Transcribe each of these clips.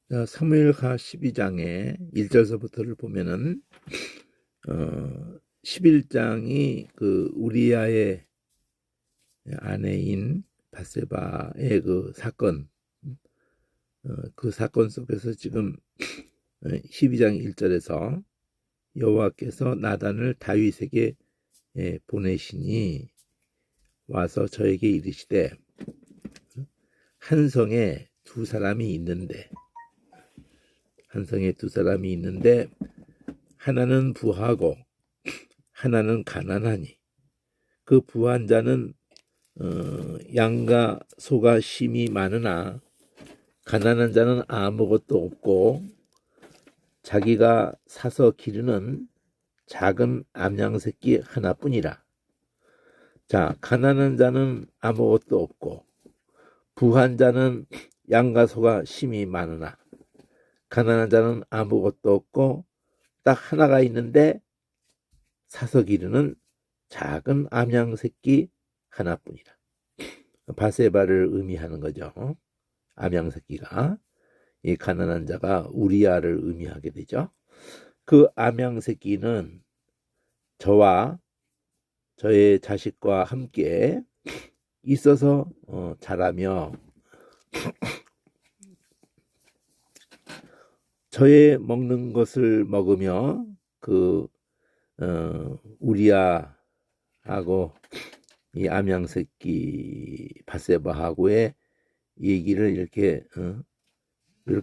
사무엘하 12장의 1절서부터를 보면은 11장이 그 우리아의 아내인 바세바의 그 사건, 그 사건 속에서 지금 12장 1절에서 여호와께서 나단을 다윗에게 보내시니 와서 저에게 이르시되 한 성에 두 사람이 있는데 하나는 부하고 하나는 가난하니 그 부한 자는 양과 소가 심이 많으나 가난한 자는 아무것도 없고 자기가 사서 기르는 작은 암양새끼 하나뿐이라. 자, 가난한 자는 아무것도 없고 부한 자는 양과 소가 심이 많으나 가난한 자는 아무것도 없고 딱 하나가 있는데 사서 기르는 작은 암양새끼 하나뿐이라. 바세바를 의미하는 거죠. 암양새끼가. 이 가난한 자가 우리아를 의미하게 되죠. 그 암양새끼는 저와 저의 자식과 함께 있어서 자라며 저의 먹는 것을 먹으며 그 우리아하고 이 암양새끼 바세바하고의 얘기를 이렇게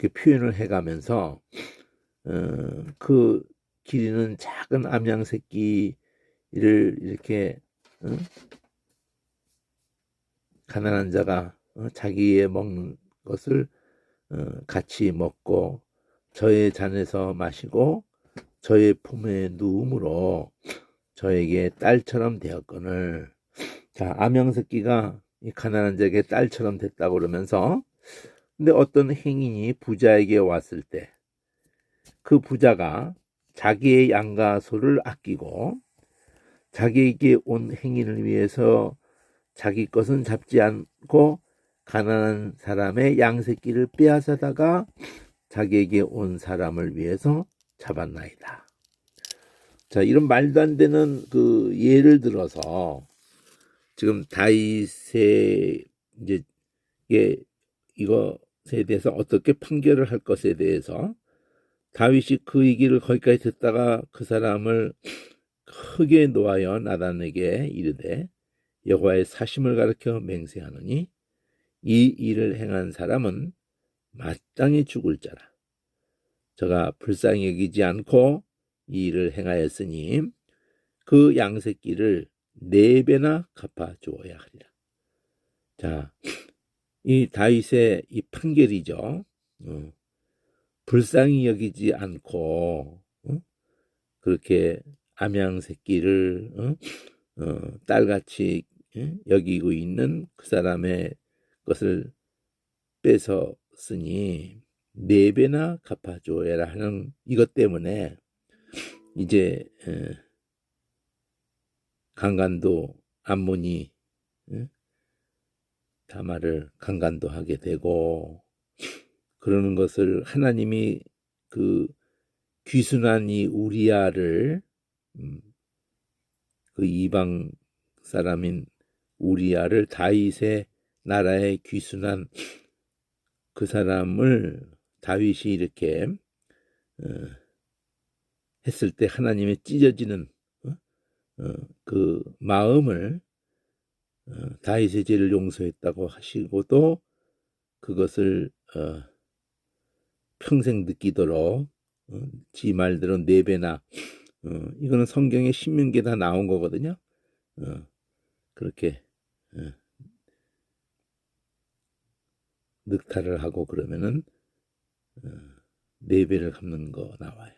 표현을 해가면서 그 기르는 작은 암양새끼를 이렇게 가난한 자가 자기의 먹는 것을 같이 먹고 저의 잔에서 마시고 저의 품에 누움으로 저에게 딸처럼 되었거늘. 자, 암양새끼가 이 가난한 자에게 딸처럼 됐다고 그러면서, 근데 어떤 행인이 부자에게 왔을 때 그 부자가 자기의 양과 소를 아끼고 자기에게 온 행인을 위해서 자기 것은 잡지 않고 가난한 사람의 양새끼를 빼앗아다가 자기에게 온 사람을 위해서 잡았나이다. 자, 이런 말도 안 되는 그 예를 들어서 지금 다윗의 이제 이것에 대해서 어떻게 판결을 할 것에 대해서 다윗이 그 얘기를 거기까지 듣다가 그 사람을 크게 노하여 나단에게 이르되 여호와의 사심을 가리켜 맹세하노니 이 일을 행한 사람은 마땅히 죽을 자라. 저가 불쌍히 여기지 않고 이 일을 행하였으니 그 양새끼를 4배나 갚아 주어야 하리라. 자, 이 다윗의 이 판결이죠. 불쌍히 여기지 않고 그렇게 암양새끼를 딸같이 여기고 있는 그 사람의 것을 뺏었으니 4배나 갚아줘야 하는 이것 때문에 이제 강간도 암몬이 다말을 강간도 하게 되고 그러는 것을 하나님이 그 귀순한 이 우리아를 그 이방 사람인 우리아를 다윗의 나라에 귀순한 그 사람을 다윗이 이렇게 했을 때 하나님의 찢어지는 그 마음을 다윗의 죄를 용서했다고 하시고도 그것을 평생 느끼도록 지 말대로 4배나 이거는 성경에 신명기에 다 나온 거거든요. 그렇게 늑탈을 하고 그러면은 4배를 갚는 거 나와요.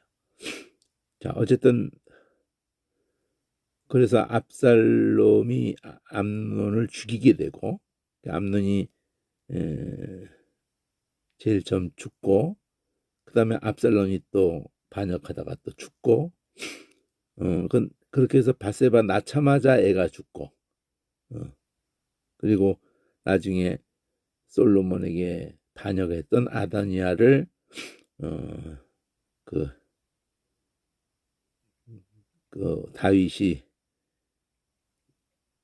자, 어쨌든 그래서 압살롬이 암논을 죽이게 되고 암논이 제일 처음 죽고 그 다음에 압살롬이 또 반역하다가 또 죽고 그렇게 해서 바세바 낳자마자 애가 죽고 그리고 나중에 솔로몬에게 반역했던 아다니아를 어, 그, 다윗이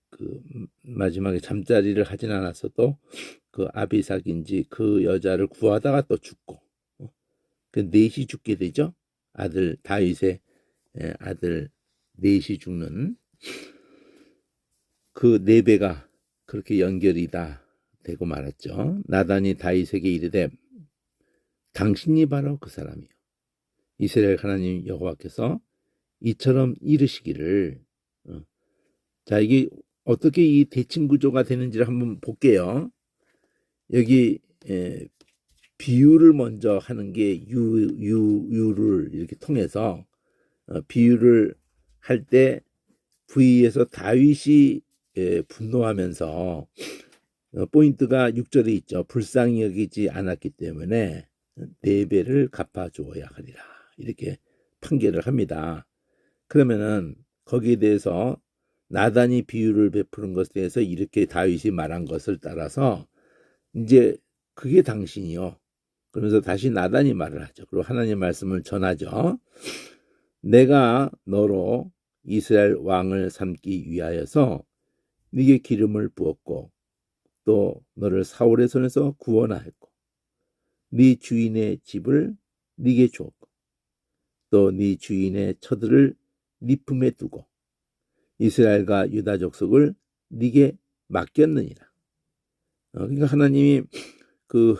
그 마지막에 잠자리를 하진 않았어도 그 아비삭인지 그 여자를 구하다가 또 죽고 그 넷이 죽게 되죠. 아들 다윗의 아들 넷이 죽는 그 네 배가 그렇게 연결이 다 되고 말았죠. 나단이 다윗에게 이르되 당신이 바로 그 사람이요 이스라엘 하나님 여호와께서 이처럼 이르시기를 자 이게 어떻게 이 대칭 구조가 되는지를 한번 볼게요. 여기 비유를 먼저 하는 게 유를 이렇게 통해서 비유를 할 때 V에서 다윗이 분노하면서 포인트가 6절에 있죠. 불쌍히 여기지 않았기 때문에 네 배를 갚아주어야 하리라. 이렇게 판결을 합니다. 그러면은 거기에 대해서 나단이 비유를 베푸는 것에 대해서 이렇게 다윗이 말한 것을 따라서 이제 그게 당신이요. 그러면서 다시 나단이 말을 하죠. 그리고 하나님의 말씀을 전하죠. 내가 너로 이스라엘 왕을 삼기 위하여서 네게 기름을 부었고 또 너를 사울의 손에서 구원하였고 네 주인의 집을 네게 주었고 또 네 주인의 처들을 네 품에 두고 이스라엘과 유다 족속을 네게 맡겼느니라. 그러니까 하나님이 그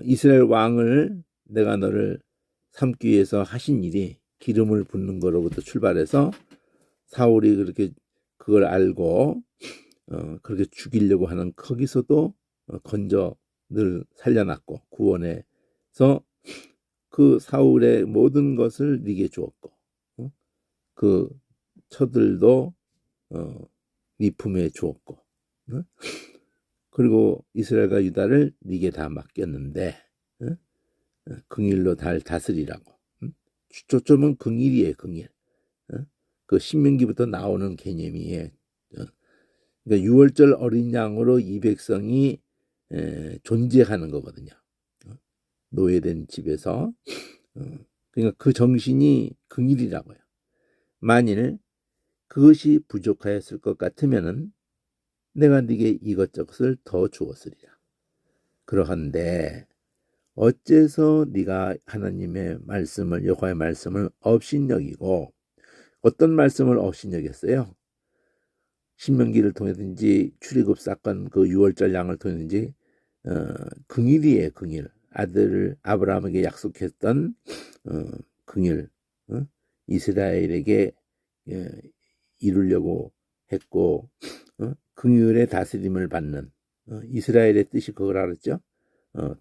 이스라엘 왕을 내가 너를 삼기 위해서 하신 일이 기름을 붓는 거로부터 출발해서 사울이 그렇게 그걸 알고 그렇게 죽이려고 하는 거기서도 건져 늘 살려놨고 구원해서 그 사울의 모든 것을 네게 주었고 그 처들도 네 품에 주었고 그리고 이스라엘과 유다를 네게 다 맡겼는데 긍일로 달 다스리라고. 초점은 긍일이에요. 긍일. 그 신명기부터 나오는 개념이에요. 그러니까 유월절 어린 양으로 이 백성이 존재하는 거거든요. 노예된 집에서. 그러니까 그 정신이 긍일이라고요. 만일 그것이 부족하였을 것 같으면은 내가 네게 이것저것을 더 주었으리라. 그러한데 어째서 네가 하나님의 말씀을 여호와의 말씀을 업신여기고 어떤 말씀을 업신여겼어요? 신명기를 통해든지 출애굽 사건 그 유월절 양을 통해든지 긍일이에요. 긍일. 아들을 아브라함에게 약속했던 긍일. 이스라엘에게 이루려고 했고 긍휼의 다스림을 받는 이스라엘의 뜻이 그걸 알았죠.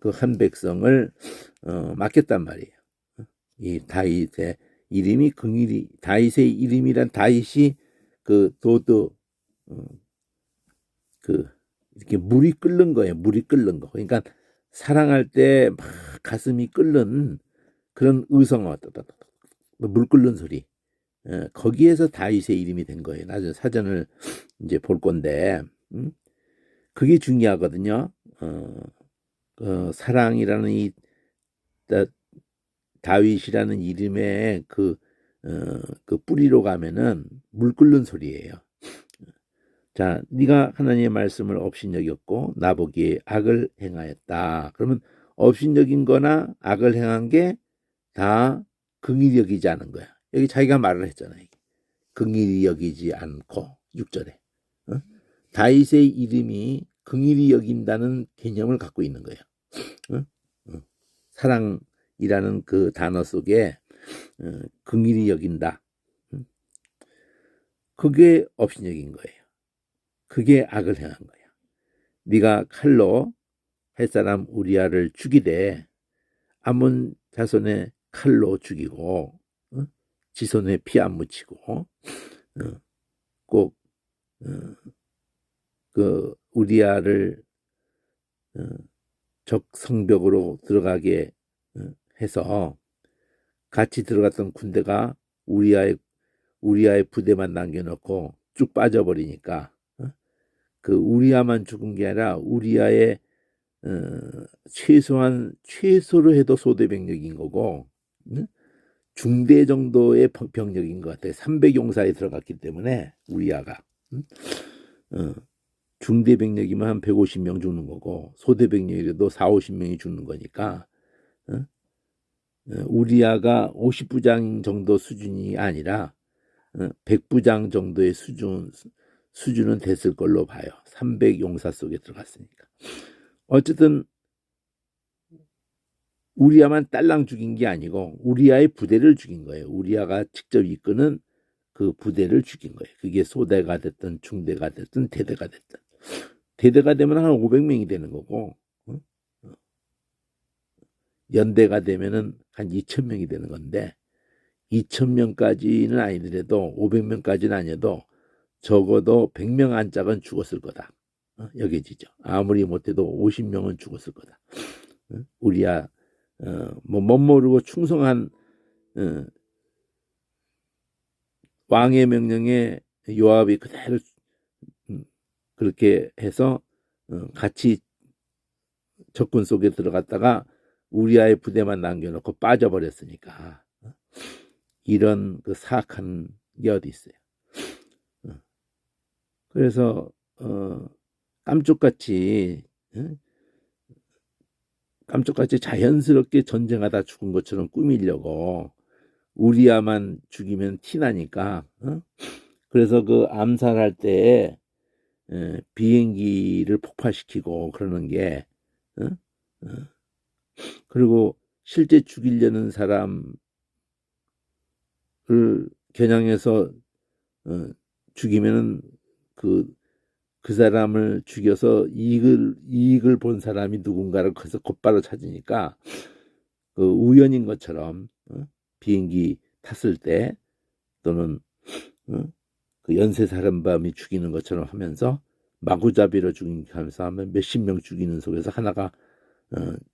그 한 백성을 맡겼단 말이에요. 이 다윗의 이름이 긍휼이 다윗의 이름이란 다윗이 그 도드 그 이렇게 물이 끓는 거예요. 물이 끓는 거. 그러니까 사랑할 때 막 가슴이 끓는 그런 의성어 물 끓는 소리. 거기에서 다윗의 이름이 된 거예요. 나중에 사전을 이제 볼 건데 그게 중요하거든요. 사랑이라는 이 다윗이라는 이름의 그 뿌리로 가면은 물 끓는 소리예요. 자, 네가 하나님의 말씀을 업신여겼고 나보기에 악을 행하였다. 그러면 업신여긴 거나 악을 행한 게 다 긍휼히 여기지 않은 거야. 여기 자기가 말을 했잖아요. 긍휼히 여기지 않고 6절에 다윗의 이름이 긍휼히 여긴다는 개념을 갖고 있는 거예요. 사랑이라는 그 단어 속에 긍휼히 여긴다. 그게 업신여긴 거예요. 그게 악을 행한 거야. 네가 칼로 햇사람 우리아를 죽이되 아몬 자손의 칼로 죽이고 지손에 피 안 묻히고 꼭 그 우리아를 적 성벽으로 들어가게 해서 같이 들어갔던 군대가 우리아의 부대만 남겨놓고 쭉 빠져버리니까 그 우리아만 죽은 게 아니라 우리아의 최소로 해도 소대병력인 거고, 중대 정도의 병력인 것 같아요. 300용사에 들어갔기 때문에 우리아가 중대 병력이면 한 150명 죽는 거고 소대 병력이라도 4, 50명이 죽는 거니까 우리아가 50부장 정도 수준이 아니라 100부장 정도의 수준은 됐을 걸로 봐요. 300용사 속에 들어갔으니까. 어쨌든 우리아만 딸랑 죽인 게 아니고 우리아의 부대를 죽인 거예요. 우리아가 직접 이끄는 그 부대를 죽인 거예요. 그게 소대가 됐든 중대가 됐든 대대가 됐든. 대대가 되면 한 500명이 되는 거고 연대가 되면은 한 2,000명이 되는 건데 2,000명까지는 아니더라도 500명까지는 아니어도 적어도 100명 안짝은 죽었을 거다. 여겨지죠. 아무리 못해도 50명은 죽었을 거다. 우리야 뭐 멋모르고 충성한 왕의 명령에 요압이 그대로 그렇게 해서 같이 적군 속에 들어갔다가 우리아의 부대만 남겨놓고 빠져버렸으니까 이런 그 사악한 게 어디 있어요. 그래서 깜쪽같이 자연스럽게 전쟁하다 죽은 것처럼 꾸미려고 우리아만 죽이면 티나니까 그래서 그 암살할 때 비행기를 폭파시키고 그러는 게 그리고 실제 죽이려는 사람을 겨냥해서 죽이면은 그 사람을 죽여서 이익을 본 사람이 누군가를 거기서 곧바로 찾으니까 그 우연인 것처럼 비행기 탔을 때 또는 그 연쇄살인범이 죽이는 것처럼 하면서 마구잡이로 하면서 하면 몇십 명 죽이는 속에서 하나가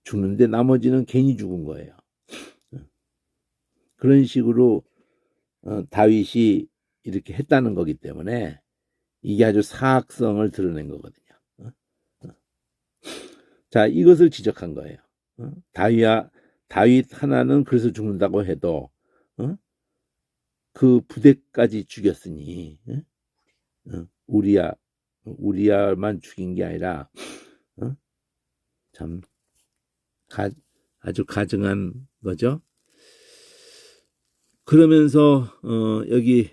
죽는데 나머지는 괜히 죽은 거예요. 그런 식으로 다윗이 이렇게 했다는 거기 때문에 이게 아주 사악성을 드러낸 거거든요. 자, 이것을 지적한 거예요. 다윗 하나는 그래서 죽는다고 해도 그 부대까지 죽였으니 우리야만 죽인 게 아니라 참 아주 가증한 거죠. 그러면서 여기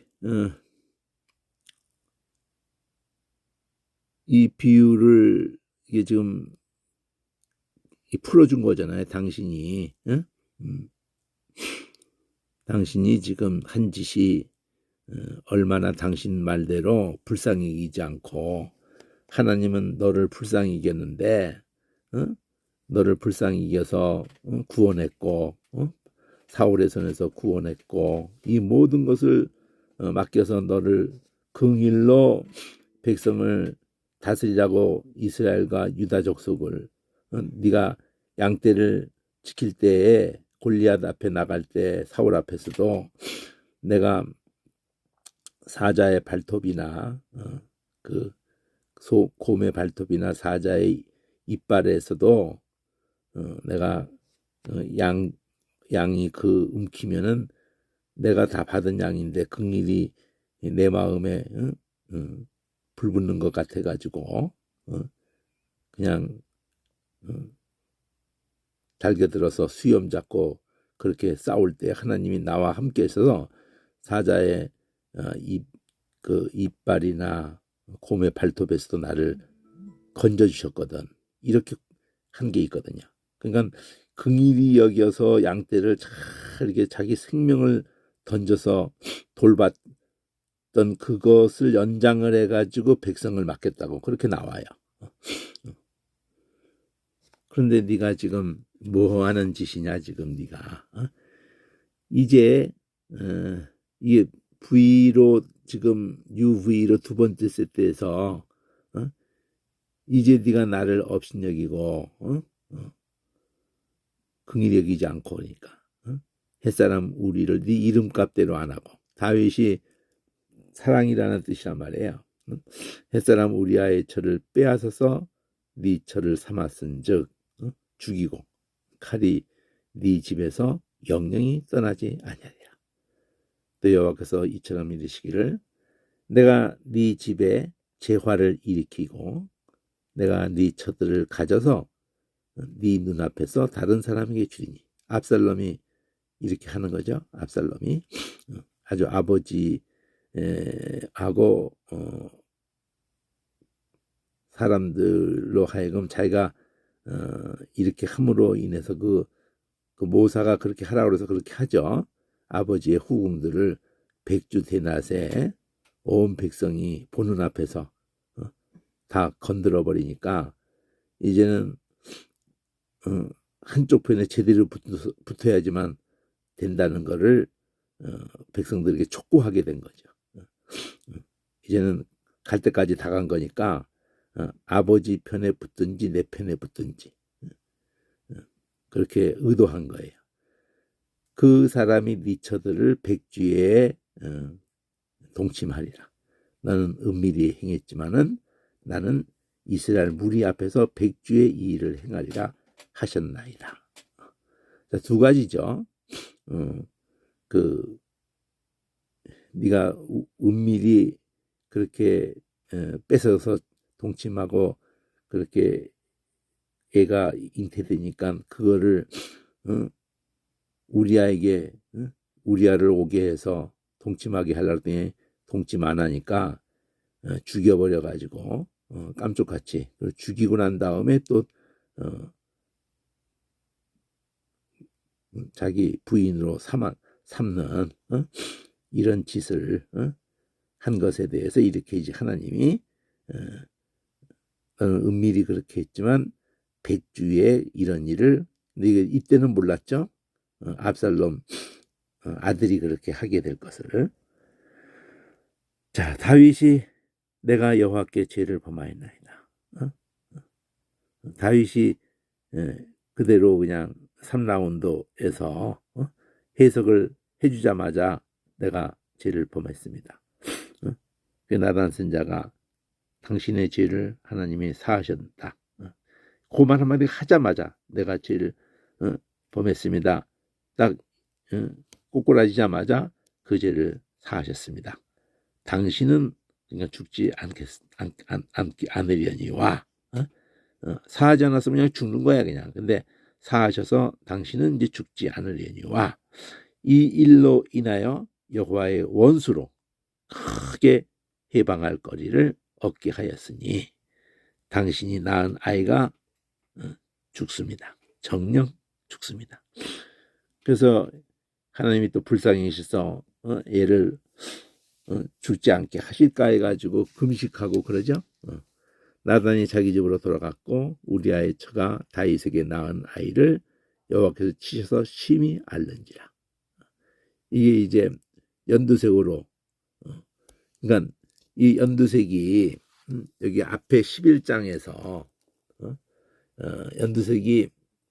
이 비유를 이게 지금 풀어준 거잖아요. 당신이 당신이 지금 한 짓이 얼마나 당신 말대로 불쌍히 이기지 않고 하나님은 너를 불쌍히 이겼는데 너를 불쌍히 이겨서 구원했고 사울의 손에서 구원했고 이 모든 것을 맡겨서 너를 긍휼로 백성을 다스리라고 이스라엘과 유다 족속을 네가 양떼를 지킬 때에 골리앗 앞에 나갈 때 사울 앞에서도 내가 사자의 발톱이나 그 곰의 발톱이나 사자의 이빨에서도 내가 양이 그 움키면은 내가 다 받은 양인데 긍휼이 내 마음에 불붙는 것 같아 가지고 그냥 달겨들어서 수염 잡고 그렇게 싸울 때 하나님이 나와 함께 있어서 사자의 그 이빨이나 곰의 발톱에서도 나를 건져주셨거든. 이렇게 한 게 있거든요. 그러니까 긍휼히 여겨서 양떼를 잘 이렇게 자기 생명을 던져서 돌봤던 그것을 연장을 해가지고 백성을 맡겼다고 그렇게 나와요. 그런데 네가 지금 뭐 하는 짓이냐 지금 네가 이제 이게 V로 지금 UV로 두 번째 세트에서 이제 네가 나를 업신여기고 긍휼히 여기지 않고 그러니까 햇사람 우리를 네 이름값대로 안 하고 다윗이 사랑이라는 뜻이란 말이에요. 햇사람 우리아의 철을 빼앗아서 네 처를 삼았은즉 죽이고 칼이 네 집에서 영영이 떠나지 아니하리라. 또 여호와께서 이처럼 이르시기를 내가 네 집에 재화를 일으키고 내가 네 처들을 가져서 네 눈앞에서 다른 사람에게 주리니. 압살롬이 이렇게 하는 거죠. 압살롬이 아주 아버지하고 사람들로 하여금 자기가 이렇게 함으로 인해서 그 모사가 그렇게 하라고 해서 그렇게 하죠. 아버지의 후궁들을 백주 대낮에 온 백성이 보는 앞에서 다 건드려 버리니까 이제는 한쪽 편에 제대로 붙어야지만 된다는 거를 백성들에게 촉구하게 된 거죠. 이제는 갈 때까지 다 간 거니까 아버지 편에 붙든지 내 편에 붙든지 그렇게 의도한 거예요. 그 사람이 네 처들을 백주에 동침하리라. 너는 은밀히 행했지만은 나는 이스라엘 무리 앞에서 백주의 이 일을 행하리라 하셨나이다. 자, 두 가지죠. 네가 은밀히 그렇게 뺏어서 동침하고 그렇게 애가 잉태되니까 그거를 우리아에게 우리아를 오게 해서 동침하게 하려고 했더니 동침 안 하니까 죽여버려 가지고 깜짝같이 죽이고 난 다음에 또 자기 부인으로 삼는 이런 짓을 한 것에 대해서 이렇게 이제 하나님이 은밀히 그렇게 했지만 백주에 이런 일을 이때는 몰랐죠. 압살롬 아들이 그렇게 하게 될 것을. 자, 다윗이 내가 여호와께 죄를 범하였나이다. 다윗이 그대로 그냥 3라운드에서 해석을 해주자마자 내가 죄를 범했습니다. 그 나단 선자가 당신의 죄를 하나님이 사하셨다. 그 말 한마디 하자마자 내가 죄를 범했습니다. 딱 꼬꾸라지자마자 그 죄를 사하셨습니다. 당신은 그러니까 죽지 않으려니와 사하지 않았으면 그냥 죽는 거야 그냥. 근데 사하셔서 당신은 이제 죽지 않으려니와 이 일로 인하여 여호와의 원수로 크게 해방할 거리를 얻게 하였으니 당신이 낳은 아이가 죽습니다. 정령 죽습니다. 그래서 하나님이 또 불쌍히셔서 얘를 죽지 않게 하실까 해가지고 금식하고 그러죠. 나단이 자기 집으로 돌아갔고 우리아의 처가 다윗에게 낳은 아이를 여호와께서 치셔서 심히 앓는지라. 이게 이제 연두색으로 그러니까 이 연두색이 여기 앞에 11장에서 연두색이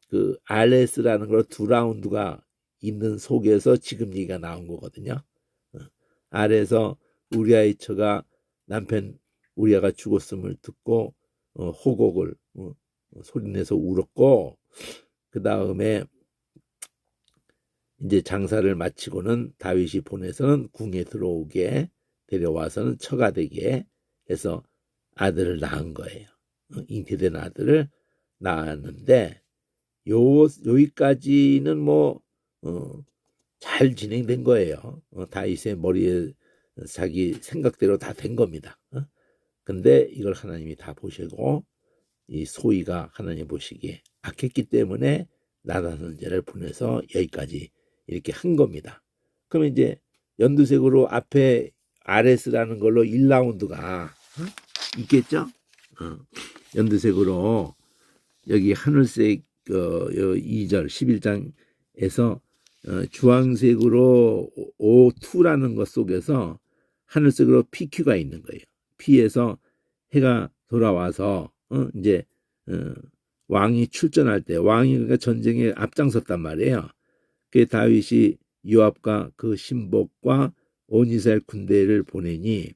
그 RS라는 걸 2라운드가 있는 속에서 지금 얘기가 나온 거거든요. 아래에서 우리아의 처가 남편 우리아가 죽었음을 듣고 호곡을 소리내서 울었고 그 다음에 이제 장사를 마치고는 다윗이 보내서는 궁에 들어오게 데려와서는 처가 되게 해서 아들을 낳은 거예요. 잉태된 아들을 낳았는데 여기까지는 뭐 잘 진행된 거예요. 다윗의 머리에 자기 생각대로 다 된 겁니다. 근데 이걸 하나님이 다 보시고 이 소위가 하나님 보시기에 악했기 때문에 나단 선지자를 보내서 여기까지 이렇게 한 겁니다. 그러면 이제 연두색으로 앞에 RS라는 걸로 1라운드가 있겠죠? 연두색으로 여기 하늘색 2절 11장에서 주황색으로 O2라는 것 속에서 하늘색으로 PQ가 있는 거예요. P에서 해가 돌아와서 이제 왕이 출전할 때 왕이 그러니까 전쟁에 앞장섰단 말이에요. 그 다윗이 요압과 그 신복과 온 이스라엘 군대를 보내니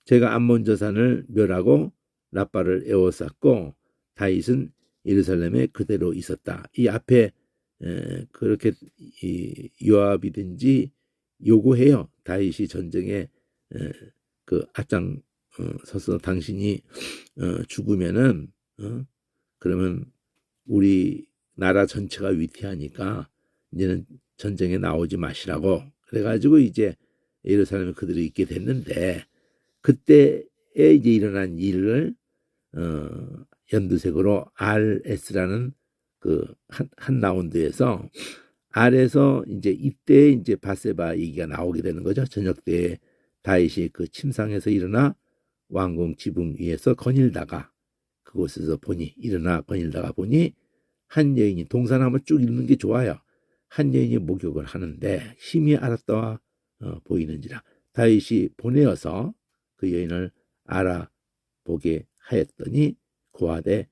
제가 암몬 저산을 멸하고 라빠를 에워쌌고 다윗은 예루살렘에 그대로 있었다. 이 앞에 그렇게 요압이든지 요구해요. 다윗이 전쟁에 그 앞장 서서 당신이 죽으면은 그러면 우리 나라 전체가 위태하니까 이제는 전쟁에 나오지 마시라고 그래가지고 이제 예루살렘에 그들이 있게 됐는데 그때에 이제 일어난 일을 연두색으로 RS라는 그 한 라운드에서 R에서 이제 이때 이제 바세바 얘기가 나오게 되는 거죠. 저녁 때 다윗이 그 침상에서 일어나 왕궁 지붕 위에서 거닐다가 그곳에서 보니 일어나 거닐다가 보니 한 여인이 동산 한번 쭉 읽는 게 좋아요. 한 여인이 목욕을 하는데 심히 알았다와 보이는지라 다윗이 보내어서 그 여인을 알아보게 하였더니 고아대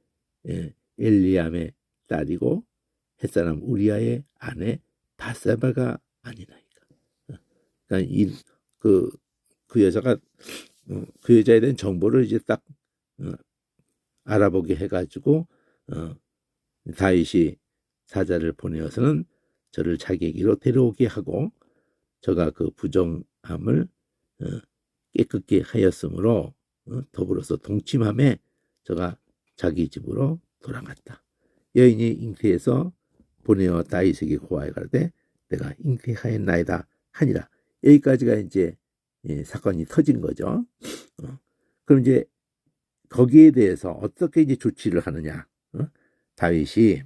엘리암의 딸이고 햇사람 우리아의 아내 바세바가 아니나이까. 그러니까 그 여자가 그 여자에 대한 정보를 이제 딱 알아보게 해가지고 다윗이 사자를 보내어서는 저를 자기에게로 데려오게 하고 저가 그 부정함을 깨끗게 하였으므로 더불어서 동침함에 저가 자기 집으로 돌아갔다. 여인이 잉태해서 보내어 다윗에게 고하여 가로되 내가 잉태하였나이다 하니라. 여기까지가 이제 사건이 터진 거죠. 그럼 이제 거기에 대해서 어떻게 이제 조치를 하느냐? 다윗이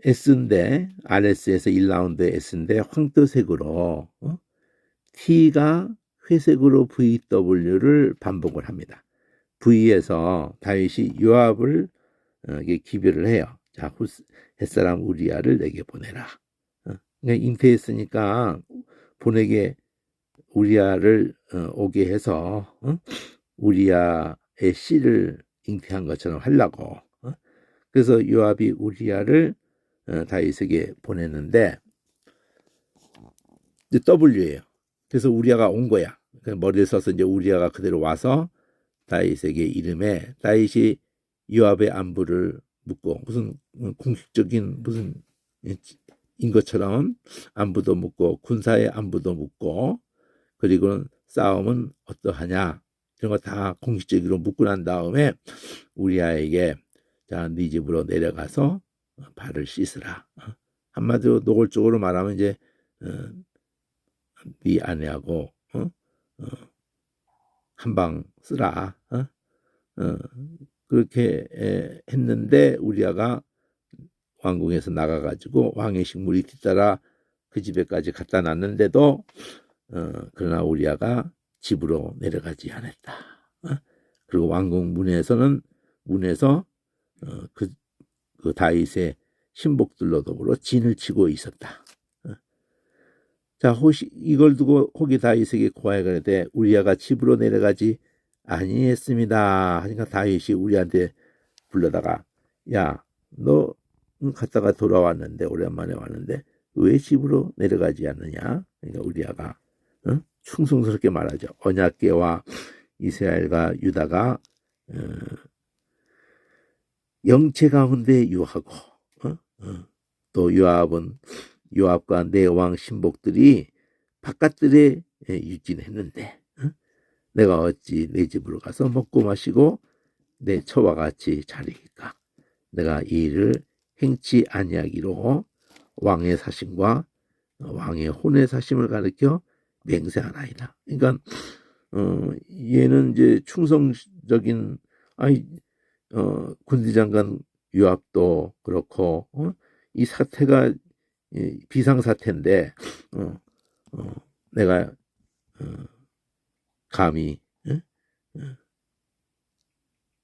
S인데 RS에서 1라운드 S인데 황토색으로 T가 회색으로 VW를 반복을 합니다. V에서 다윗이 요압을 기별을 해요. 자, 햇사람 우리아를 내게 보내라. 그러니까 잉태했으니까 보내게 우리아를 오게 해서 우리아의 씨를 잉태한 것처럼 하려고. 그래서 요압이 우리아를 다윗에게 보냈는데 이제 W예요. 그래서 우리아가 온 거야. 머리를 써서 이제 우리아가 그대로 와서 다윗에게 이름에 다윗이 요압의 안부를 묻고 무슨 공식적인 무슨 인 것처럼 안부도 묻고 군사의 안부도 묻고 그리고 싸움은 어떠하냐 이런 거 다 공식적으로 묻고 난 다음에 우리아에게 자, 네 집으로 내려가서 발을 씻으라. 한마디로 노골적으로 말하면 이제 네 아내하고 한방 쓰라. 그렇게 했는데 우리아가 왕궁에서 나가가지고 왕의 식물이 뒤따라 그 집에까지 갖다 놨는데도 그러나 우리아가 집으로 내려가지 않았다. 그리고 왕궁 문에서 그 다윗의 신복들로 더불어 진을 치고 있었다. 자, 혹시 이걸 두고 혹이 다윗에게 고하여 가로되 우리아가 집으로 내려가지 아니했습니다. 하니까 다윗이 우리한테 불러다가 야, 너 갔다가 돌아왔는데 오랜만에 왔는데 왜 집으로 내려가지 않느냐? 그러니까 우리아가 충성스럽게 말하죠. 언약궤와 이스라엘과 유다가 영체 가운데 유하고 또 요압과 내 왕 신복들이 바깥들에 유진했는데 내가 어찌 내 집으로 가서 먹고 마시고 내 처와 같이 자리일까? 내가 이 일을 행치 아니하기로 왕의 사심과 왕의 혼의 사심을 가리켜 맹세하나이다. 그러니까 얘는 이제 충성적인 군대장관 요압도 그렇고 이 사태가 비상사태인데 내가 감히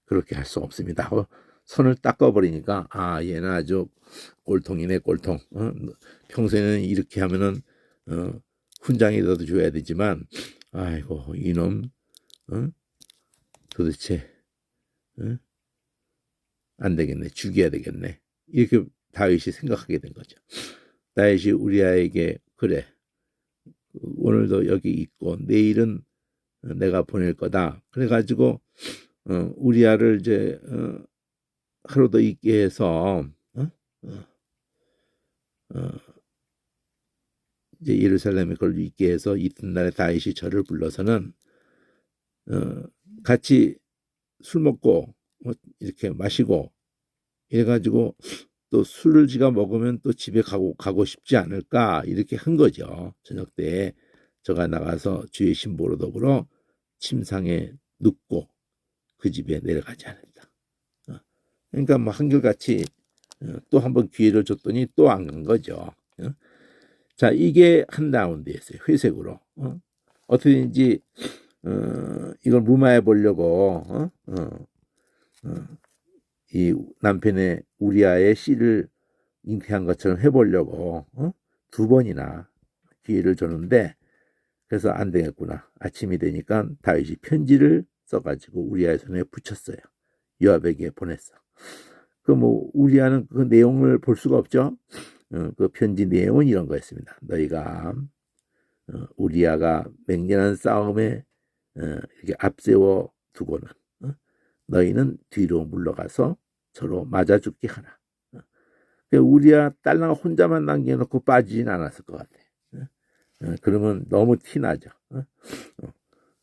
그렇게 할 수 없습니다 하고 손을 닦아버리니까 얘는 아주 꼴통이네 꼴통. 평소에는 이렇게 하면은 훈장이라도 줘야 되지만 아이고 이놈 도대체 안 되겠네, 죽여야 되겠네, 이렇게 다윗이 생각하게 된 거죠. 다윗이 우리아에게 그래 오늘도 여기 있고 내일은 내가 보낼 거다 그래가지고 우리아를 이제 하루 더 있게 해서 이제 예루살렘에 그걸 있게 해서 이튿날에 다윗이 저를 불러서는 같이 술 먹고 이렇게 마시고 이래가지고 또 술을 지가 먹으면 또 집에 가고 싶지 않을까 이렇게 한 거죠. 저녁 때 저가 나가서 주의 신보로 더불어 침상에 눕고 그 집에 내려가지 않았다. 그러니까 뭐 한결같이 또 한 번 기회를 줬더니 또 안 간 거죠. 자, 이게 한 라운드였어요. 회색으로. 어떻게든지 이걸 무마해 보려고 이 남편의 우리아의 씨를 잉태한 것처럼 해보려고 두 번이나 기회를 줬는데 그래서 안 되겠구나. 아침이 되니까 다윗이 편지를 써가지고 우리아의 손에 붙였어요. 요압에게 보냈어. 그 뭐 우리아는 그 내용을 볼 수가 없죠. 그 편지 내용은 이런 거였습니다. 너희가 우리아가 맹렬한 싸움에 이렇게 앞세워 두고는 너희는 뒤로 물러가서 서로 맞아 죽게 하라. 우리아 딸랑 혼자만 남겨놓고 빠지진 않았을 것 같아. 그러면 너무 티나죠.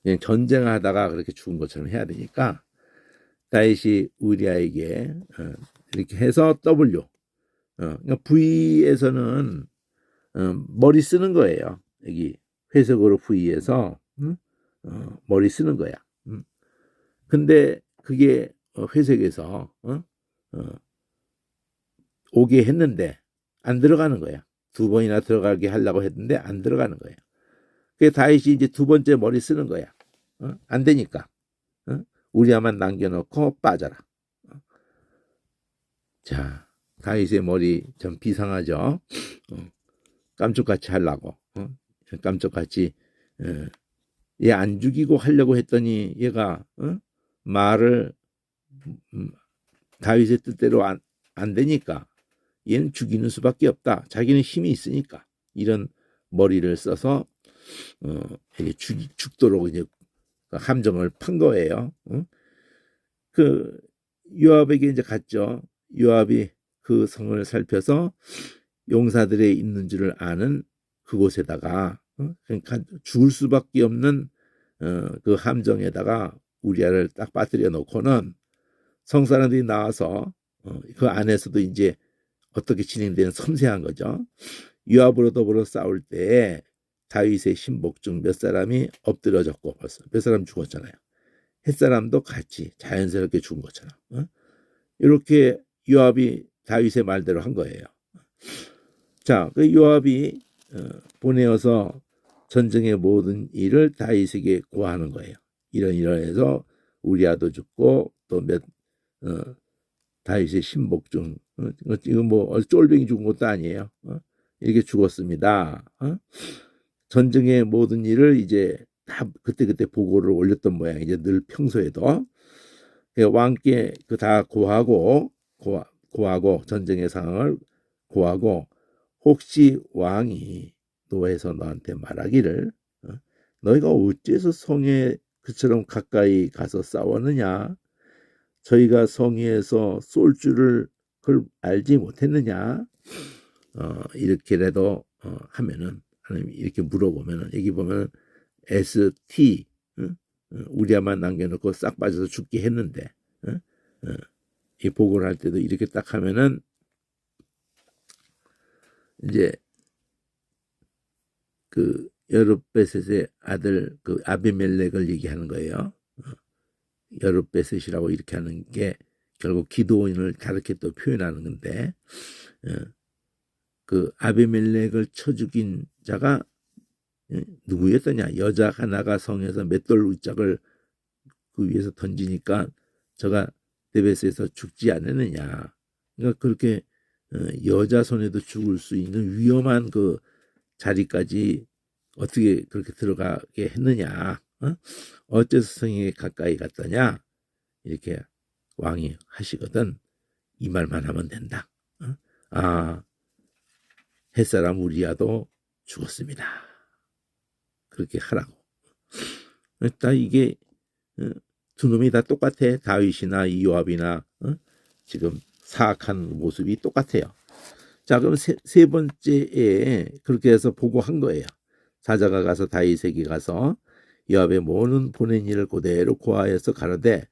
그냥 전쟁하다가 그렇게 죽은 것처럼 해야 되니까 다윗이 우리아에게 이렇게 해서 W. 그러니까 V에서는 머리 쓰는 거예요. 여기 회색으로 V에서 머리 쓰는 거야. 근데 그게 회색에서 오게 했는데 안 들어가는 거야. 두 번이나 들어가게 하려고 했는데 안 들어가는 거예요. 그래서 다윗이 이제 두 번째 머리 쓰는 거야. 안 되니까 우리아만 남겨놓고 빠져라. 자, 다윗의 머리 좀 비상하죠. 깜짝같이 하려고 깜짝같이 얘 안 죽이고 하려고 했더니 얘가 말을 다윗의 뜻대로 안 되니까 얘는 죽이는 수밖에 없다. 자기는 힘이 있으니까 이런 머리를 써서 죽도록 이제 함정을 판 거예요. 그 요압에게 이제 갔죠. 요압이 그 성을 살펴서 용사들의 있는 줄을 아는 그곳에다가 그러니까 죽을 수밖에 없는 그 함정에다가 우리아를 딱 빠뜨려 놓고는 성사람들이 나와서 그 안에서도 이제 어떻게 진행되는 섬세한 거죠. 요압으로 더불어 싸울 때 다윗의 신복 중 몇 사람이 엎드려졌고 벌써 몇 사람 죽었잖아요. 햇사람도 같이 자연스럽게 죽은 것처럼 이렇게 요압이 다윗의 말대로 한 거예요. 자, 그 요압이 보내어서 전쟁의 모든 일을 다윗에게 고하는 거예요. 이러해서 우리아도 죽고 또 다윗의 신복 중 이거 뭐 쫄병이 죽은 것도 아니에요. 이렇게 죽었습니다. 전쟁의 모든 일을 이제 다 그때 보고를 올렸던 모양. 이제 늘 평소에도 왕께 그 다 고하고 전쟁의 상황을 고하고 혹시 왕이 노해서 너한테 말하기를 너희가 어째서 성에 그처럼 가까이 가서 싸웠느냐? 저희가 성에서 쏠 줄을 그걸 알지 못했느냐? 이렇게라도 하면은 이렇게 물어보면은 여기 보면 ST 우리아만 남겨놓고 싹 빠져서 죽게 했는데 이 보고를 할 때도 이렇게 딱 하면은 이제 그 여룹베셋의 아들 그 아비멜렉을 얘기하는 거예요. 여룹베셋이라고 이렇게 하는 게 결국 기드온을 다르게 또 표현하는 건데 그 아비멜렉을 쳐 죽인 자가 누구였더냐? 여자 하나가 성에서 맷돌 우짝을 그 위에서 던지니까 저가 데베스에서 죽지 않았느냐? 그러니까 그렇게 여자 손에도 죽을 수 있는 위험한 그 자리까지 어떻게 그렇게 들어가게 했느냐? 어째서 성에 가까이 갔더냐? 이렇게 왕이 하시거든. 이 말만 하면 된다. 아, 햇사람 우리아도 죽었습니다. 그렇게 하라고. 딱 이게 두 놈이 다 똑같아. 다윗이나 이 요압이나 지금 사악한 모습이 똑같아요. 자, 그럼 세 번째에 그렇게 해서 보고한 거예요. 사자가 가서 다윗에게 가서 요압의 모든 보낸 일을 그대로 고하여서 가로되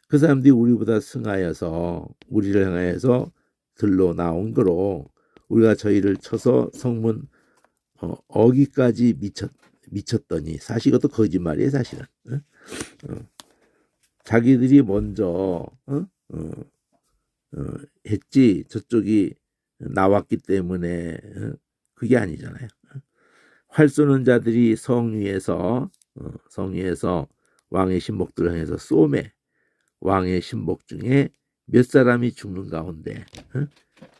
그 사람들이 우리보다 승하여서 우리를 향하여서 들러 나온 거로 우리가 저희를 쳐서 성문 어기까지 미쳤더니 사실 이것도 거짓말이에요. 사실은 자기들이 먼저 했지 저쪽이 나왔기 때문에 그게 아니잖아요. 활 쏘는 자들이 성 위에서 왕의 신복들을 향해서 쏘매 왕의 신복 중에 몇 사람이 죽는 가운데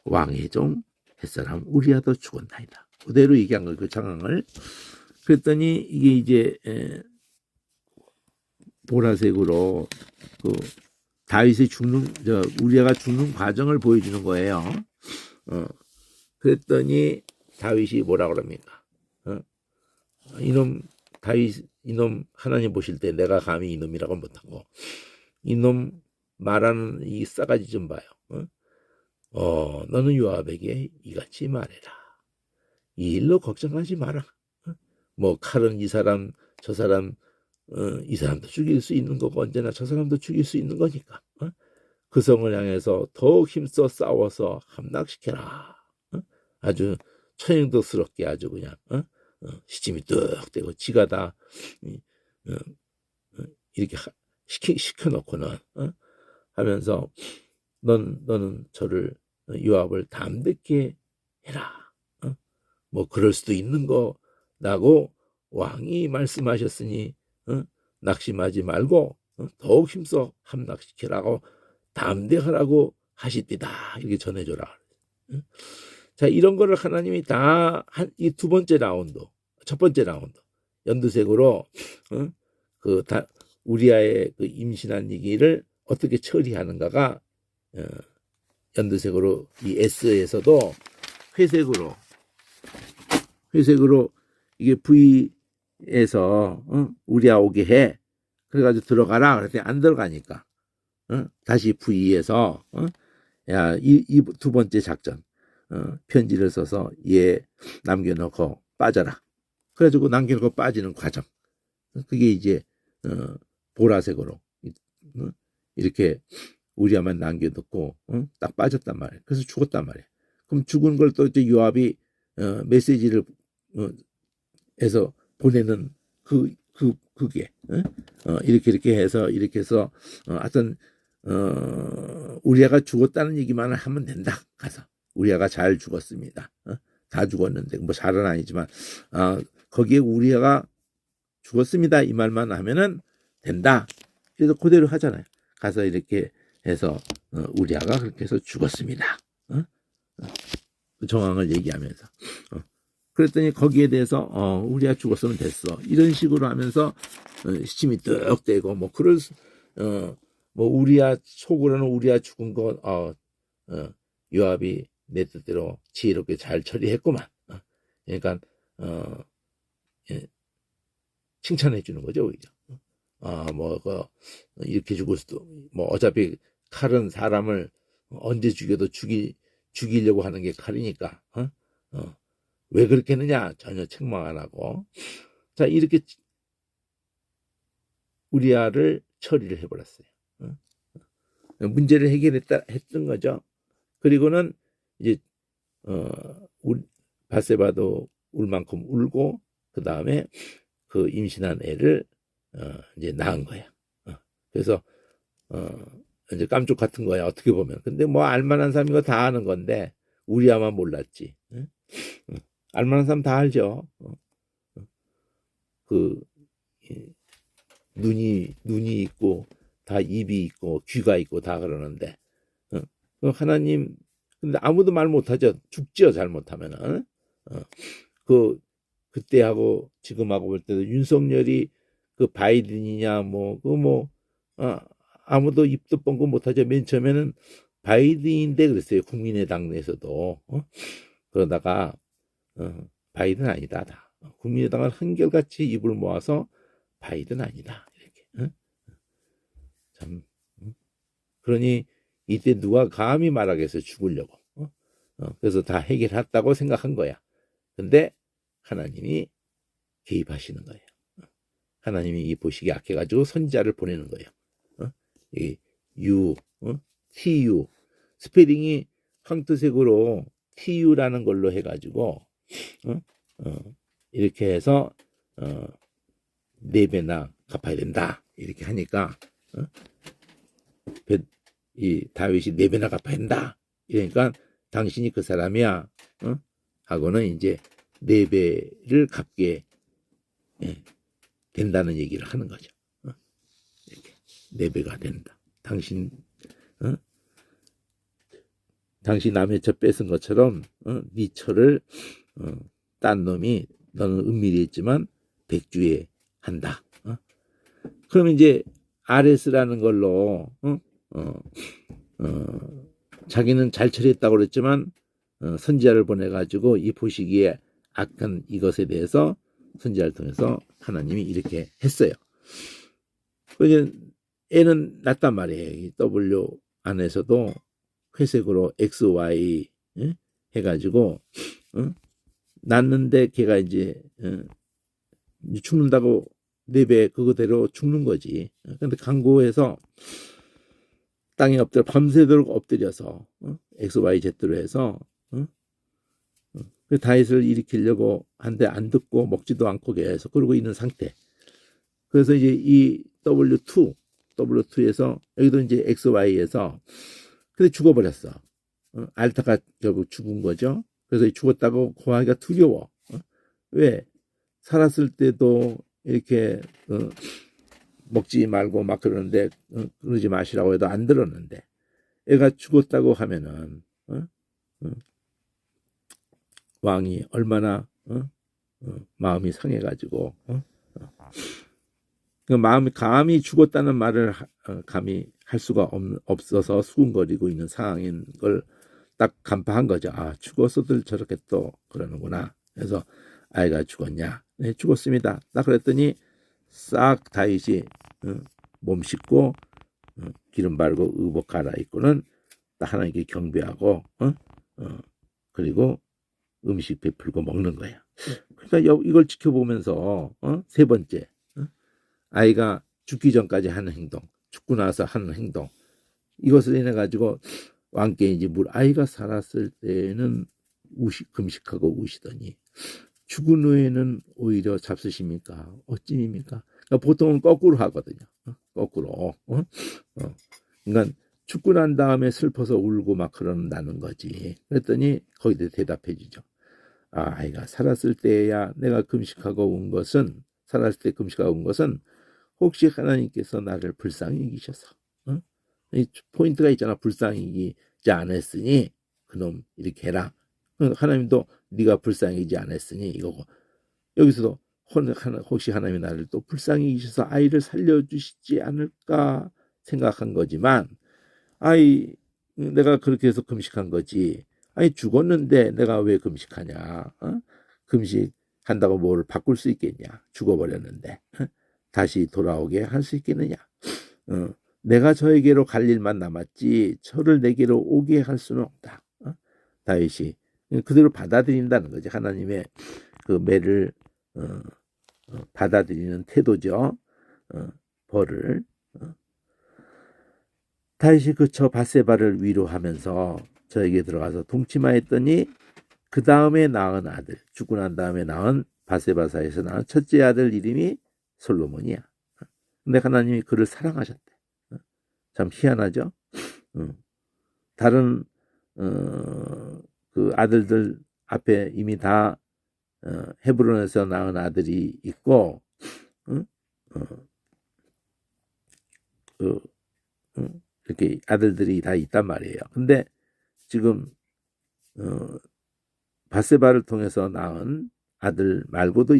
왕의 종 햇사람 우리야도 죽었나이다. 그대로 얘기한 거예요. 그 상황을. 그랬더니 이게 이제 보라색으로 그 다윗이 우리야가 죽는 과정을 보여주는 거예요. 그랬더니 다윗이 뭐라 그럽니까? 이놈 다윗 이놈 하나님 보실 때 내가 감히 이놈이라고 못하고 이놈 말하는 이 싸가지 좀 봐요. 너는 요압에게 이같이 말해라. 이 일로 걱정하지 마라. 뭐 칼은 이 사람 저 사람 이 사람도 죽일 수 있는 거고 언제나 저 사람도 죽일 수 있는 거니까 그 성을 향해서 더욱 힘써 싸워서 함락시켜라. 아주 처형덕스럽게 아주 그냥 시침이 뚝 떼고 지가 다 이렇게 시켜놓고는 하면서 너는 저를 요압을 담대케 해라. 뭐 그럴 수도 있는 거라고 왕이 말씀하셨으니 낙심하지 말고 더욱 힘써 함락시키라고 담대하라고 하시디다. 이렇게 전해줘라. 자, 이런 거를 하나님이 다 이 두 번째 라운드, 첫 번째 라운드 연두색으로 우리아의 그 임신한 얘기를 어떻게 처리하는가가 연두색으로 이 S에서도 회색으로 이게 V에서 우리아 오게 해. 그래가지고 들어가라. 그랬더니 안 들어가니까 다시 V에서 야, 이 두 번째 작전 편지를 써서 얘 남겨놓고 빠져라. 그래가지고 남겨놓고 빠지는 과정. 그게 이제 보라색으로 이렇게 우리아만 남겨놓고 딱 빠졌단 말이에요. 그래서 죽었단 말이에요. 그럼 죽은 걸 또 이제 요압이 메시지를 해서 보내는 그게 이렇게 해서 하여튼 우리아가 죽었다는 얘기만 하면 된다. 가서 우리아가 잘 죽었습니다. 다 죽었는데 뭐 잘은 아니지만 거기에 우리아가 죽었습니다. 이 말만 하면은 된다. 그래서 그대로 하잖아요. 가서 이렇게 해서 우리아가 그렇게 해서 죽었습니다. 그 정황을 얘기하면서 그랬더니 거기에 대해서 우리아 죽었으면 됐어. 이런 식으로 하면서 시침이 뚝 떼고 뭐 그럴 뭐 우리아 속으로는 우리아 죽은 거 요압이 내 뜻대로 지혜롭게 잘 처리했구만. 그러니까 예, 칭찬해 주는 거죠 오히려. 이렇게 죽을 수도 뭐 어차피 칼은 사람을 언제 죽여도 죽이려고 하는 게 칼이니까 왜 그렇게 했느냐 전혀 책망 안 하고 자 이렇게 우리아를 처리를 해버렸어요. 문제를 했던 거죠. 그리고는 이제 바세바도 울 만큼 울고 그 다음에 그 임신한 애를 이제 낳은 거야. 그래서 이제 깜짝 같은 거야 어떻게 보면. 근데 뭐 알만한 사람이 이거 다 아는 건데 우리아만 몰랐지. 알만한 사람 다 알죠. 그 눈이 있고 다 입이 있고 귀가 있고 다 그러는데 하나님 근데 아무도 말 못하죠. 죽죠 잘못하면은. 그때하고 지금하고 볼 때도 윤석열이 그 바이든이냐 아무도 입도 뻥긋 못하죠. 맨 처음에는 바이든인데 그랬어요. 국민의당 내에서도 그러다가 바이든 아니다. 다. 국민의당은 한결같이 입을 모아서 바이든 아니다. 이렇게. 참. 그러니 이때 누가 감히 말하겠어 죽으려고. 그래서 다 해결했다고 생각한 거야. 근데 하나님이 개입하시는 거예요. 하나님이 이 보시기에 악해가지고 선지자를 보내는 거예요. 이 U, TU 스페링이 황토색으로 TU라는 걸로 해가지고 이렇게 해서 4배나 갚아야 된다 이렇게 하니까 이 다윗이 4배나 갚아야 된다 이러니까 당신이 그 사람이야 하고는 이제 4배를 갚게 된다는 얘기를 하는 거죠. 이렇게 4배가 된다. 당신 남의 처 뺏은 것처럼 네 처를 딴 놈이 너는 은밀히 했지만 백주에 한다. 그러면 이제 RS라는 걸로 자기는 잘 처리했다고 그랬지만 선지자를 보내가지고 이 보시기에 악한 이것에 대해서 선지자를 통해서 하나님이 이렇게 했어요. 그러니까 애는 낳단 말이에요. 이 W 안에서도 회색으로 XY 해가지고 낳는데 걔가 이제 죽는다고 4배 그거대로 죽는 거지. 근데 강구해서 땅에 엎드려 밤새도록 엎드려서 XYZ로 해서 다윗을 일으키려고 한데 안 듣고 먹지도 않고 계속 그러고 있는 상태. 그래서 이제 이 W2에서 여기도 이제 XY에서 근데 죽어버렸어. 알타가 결국 죽은 거죠. 그래서 죽었다고 고하기가 두려워. 왜? 살았을 때도 이렇게 먹지 말고 막 그러는데 그러지 마시라고 해도 안 들었는데 애가 죽었다고 하면은 왕이 얼마나 마음이 상해가지고 그 마음이 감히 죽었다는 말을 감히 할 수가 없어서 수군거리고 있는 상황인 걸 딱 간파한 거죠. 아 죽었어들 저렇게 또 그러는구나. 그래서 아이가 죽었냐? 네 죽었습니다. 딱 그랬더니 싹 다윗이 몸 씻고 기름 바르고 의복 갈아입고는 딱 하나님께 경배하고 그리고 음식 베풀고 먹는 거야. 그러니까 이걸 지켜보면서 3번째 아이가 죽기 전까지 하는 행동, 죽고 나서 하는 행동 이것을 인해 가지고 왕께 이제 아이가 살았을 때는 금식하고 우시더니 죽은 후에는 오히려 잡수십니까? 어찌입니까? 그러니까 보통은 거꾸로 하거든요. 거꾸로. 그러니까 죽고 난 다음에 슬퍼서 울고 막 그런다는 거지. 그랬더니 거기에 대답해 주죠. 아, 아이가 살았을 때야 내가 금식하고 온 것은 살았을 때 금식하고 온 것은 혹시 하나님께서 나를 불쌍히 여기셔서 이 포인트가 있잖아. 불쌍히 여기지 않았으니 그놈 이렇게 해라. 하나님도 네가 불쌍히 여기지 않았으니 이거고 여기서도 혹시 하나님이 나를 또 불쌍히 여기셔서 아이를 살려주시지 않을까 생각한 거지만 내가 그렇게 해서 금식한 거지. 죽었는데 내가 왜 금식하냐? 금식한다고 뭘 바꿀 수 있겠냐? 죽어버렸는데 다시 돌아오게 할 수 있겠느냐? 내가 저에게로 갈 일만 남았지 저를 내게로 오게 할 수는 없다. 다윗이 그대로 받아들인다는 거지. 하나님의 그 매를 받아들이는 태도죠. 벌을. 다윗이 그쳐 밧세바를 위로하면서 저에게 들어가서 동침하였더니 그 다음에 낳은 아들 죽고 난 다음에 낳은 밧세바 사이에서 낳은 첫째 아들 이름이 솔로몬이야. 근데 하나님이 그를 사랑하셨대. 참 희한하죠. 다른 그 아들들 앞에 이미 다 헤브론에서 낳은 아들이 있고 이렇게 아들들이 다 있단 말이에요. 근데 지금 밧세바를 통해서 낳은 아들 말고도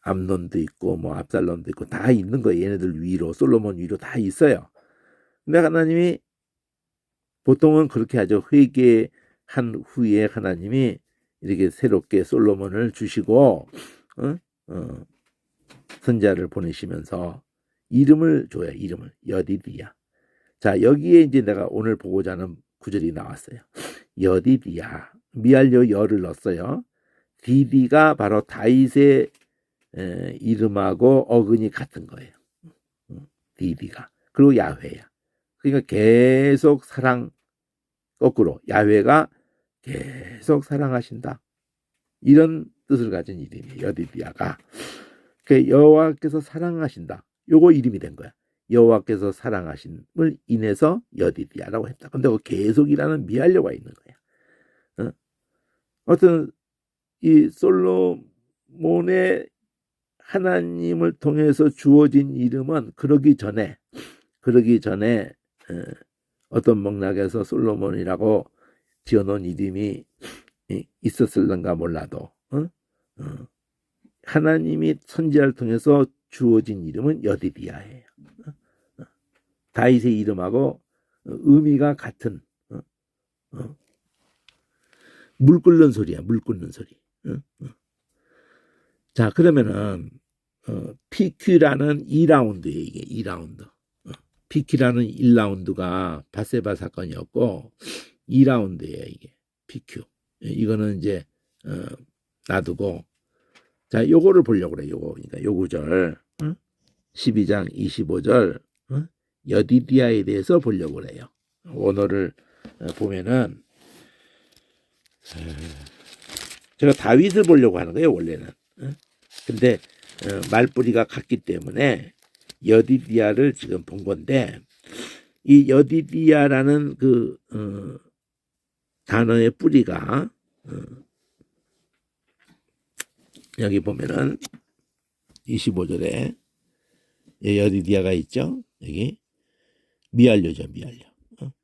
암논도 있고 뭐 압살롬도 있고 다 있는 거예요. 얘네들 위로 솔로몬 위로 다 있어요. 근데 하나님이 보통은 그렇게 하죠. 회개한 후에 하나님이 이렇게 새롭게 솔로몬을 주시고 선지자를 보내시면서 이름을 줘요. 이름을. 여디디야. 자, 여기에 이제 내가 오늘 보고자 하는 구절이 나왔어요. 여디디야. 미알요 여를 넣었어요. 디디가 바로 다윗의 이름하고 어근이 같은 거예요. 디디가. 그리고 야훼야. 그러니까 계속 사랑, 거꾸로 야훼가 계속 사랑하신다. 이런 뜻을 가진 이름이에요. 여디디야가. 그 여호와께서 사랑하신다. 요거 이름이 된 거야. 여호와께서 사랑하심을 인해서 여디디야라고 했다. 근데 그 계속이라는 미알려가 있는 거야. 어떤 이 솔로몬의 하나님을 통해서 주어진 이름은 그러기 전에 어떤 맥락에서 솔로몬이라고 지어놓은 이름이 있었을런가 몰라도 하나님이 선지자를 통해서 주어진 이름은 여디디야예요. 다윗의 이름하고 의미가 같은 물 끓는 소리야. 물 끓는 소리. 자, 그러면은 PQ라는 2라운드예요. 이게 2라운드. PQ라는 1라운드가 바세바 사건이었고 2라운드예요. 이게 PQ. 이거는 이제 놔두고, 자, 요거를 보려고 그래. 요거. 그러니까 요 구절 12장 25절 여디디야에 대해서 보려고 그래요. 원어를 보면은 제가 다윗을 보려고 하는 거예요. 원래는. 근데 말뿌리가 같기 때문에 여디디야를 지금 본 건데, 이 여디디야라는 그 단어의 뿌리가 여기 보면은 25절에 여디디야가 있죠. 여기 미알료죠. 미알료.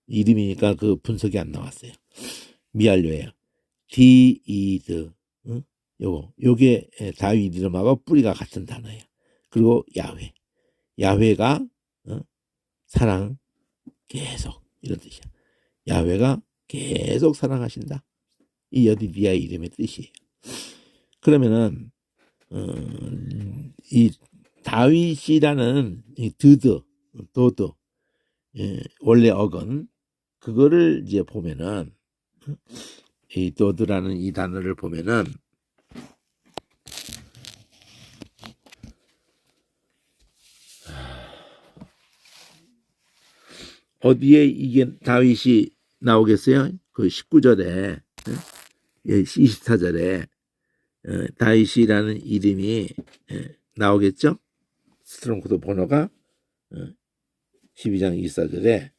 이름이니까 그 분석이 안 나왔어요. 미알료예요. 디이드. 요게 다윗 이름하고 뿌리가 같은 단어예요. 그리고 야훼. 야훼가 사랑 계속 이런 뜻이야. 야훼가 계속 사랑하신다. 이 여디디야 이름의 뜻이에요. 그러면은 이 다윗이라는 이 도드 원래 어근 그거를 이제 보면은 이 도드라는 이 단어를 보면은 어디에 이게 다윗이 나오겠어요? 그 19절에 24절에 다윗이라는 이름이 나오겠죠? 스트롱코드 번호가 12장 24절에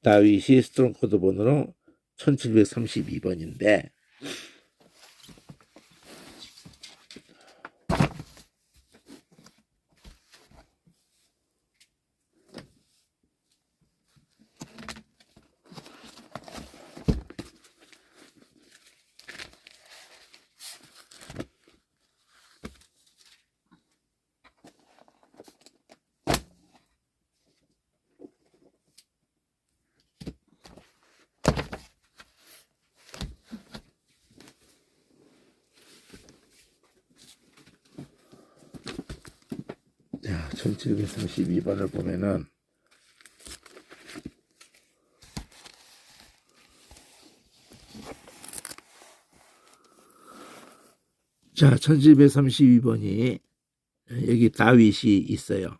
다윗이 스트롱코드 번호로 1732번인데 자, 1732번을 보면은 자, 1732번이 여기 다윗이 있어요.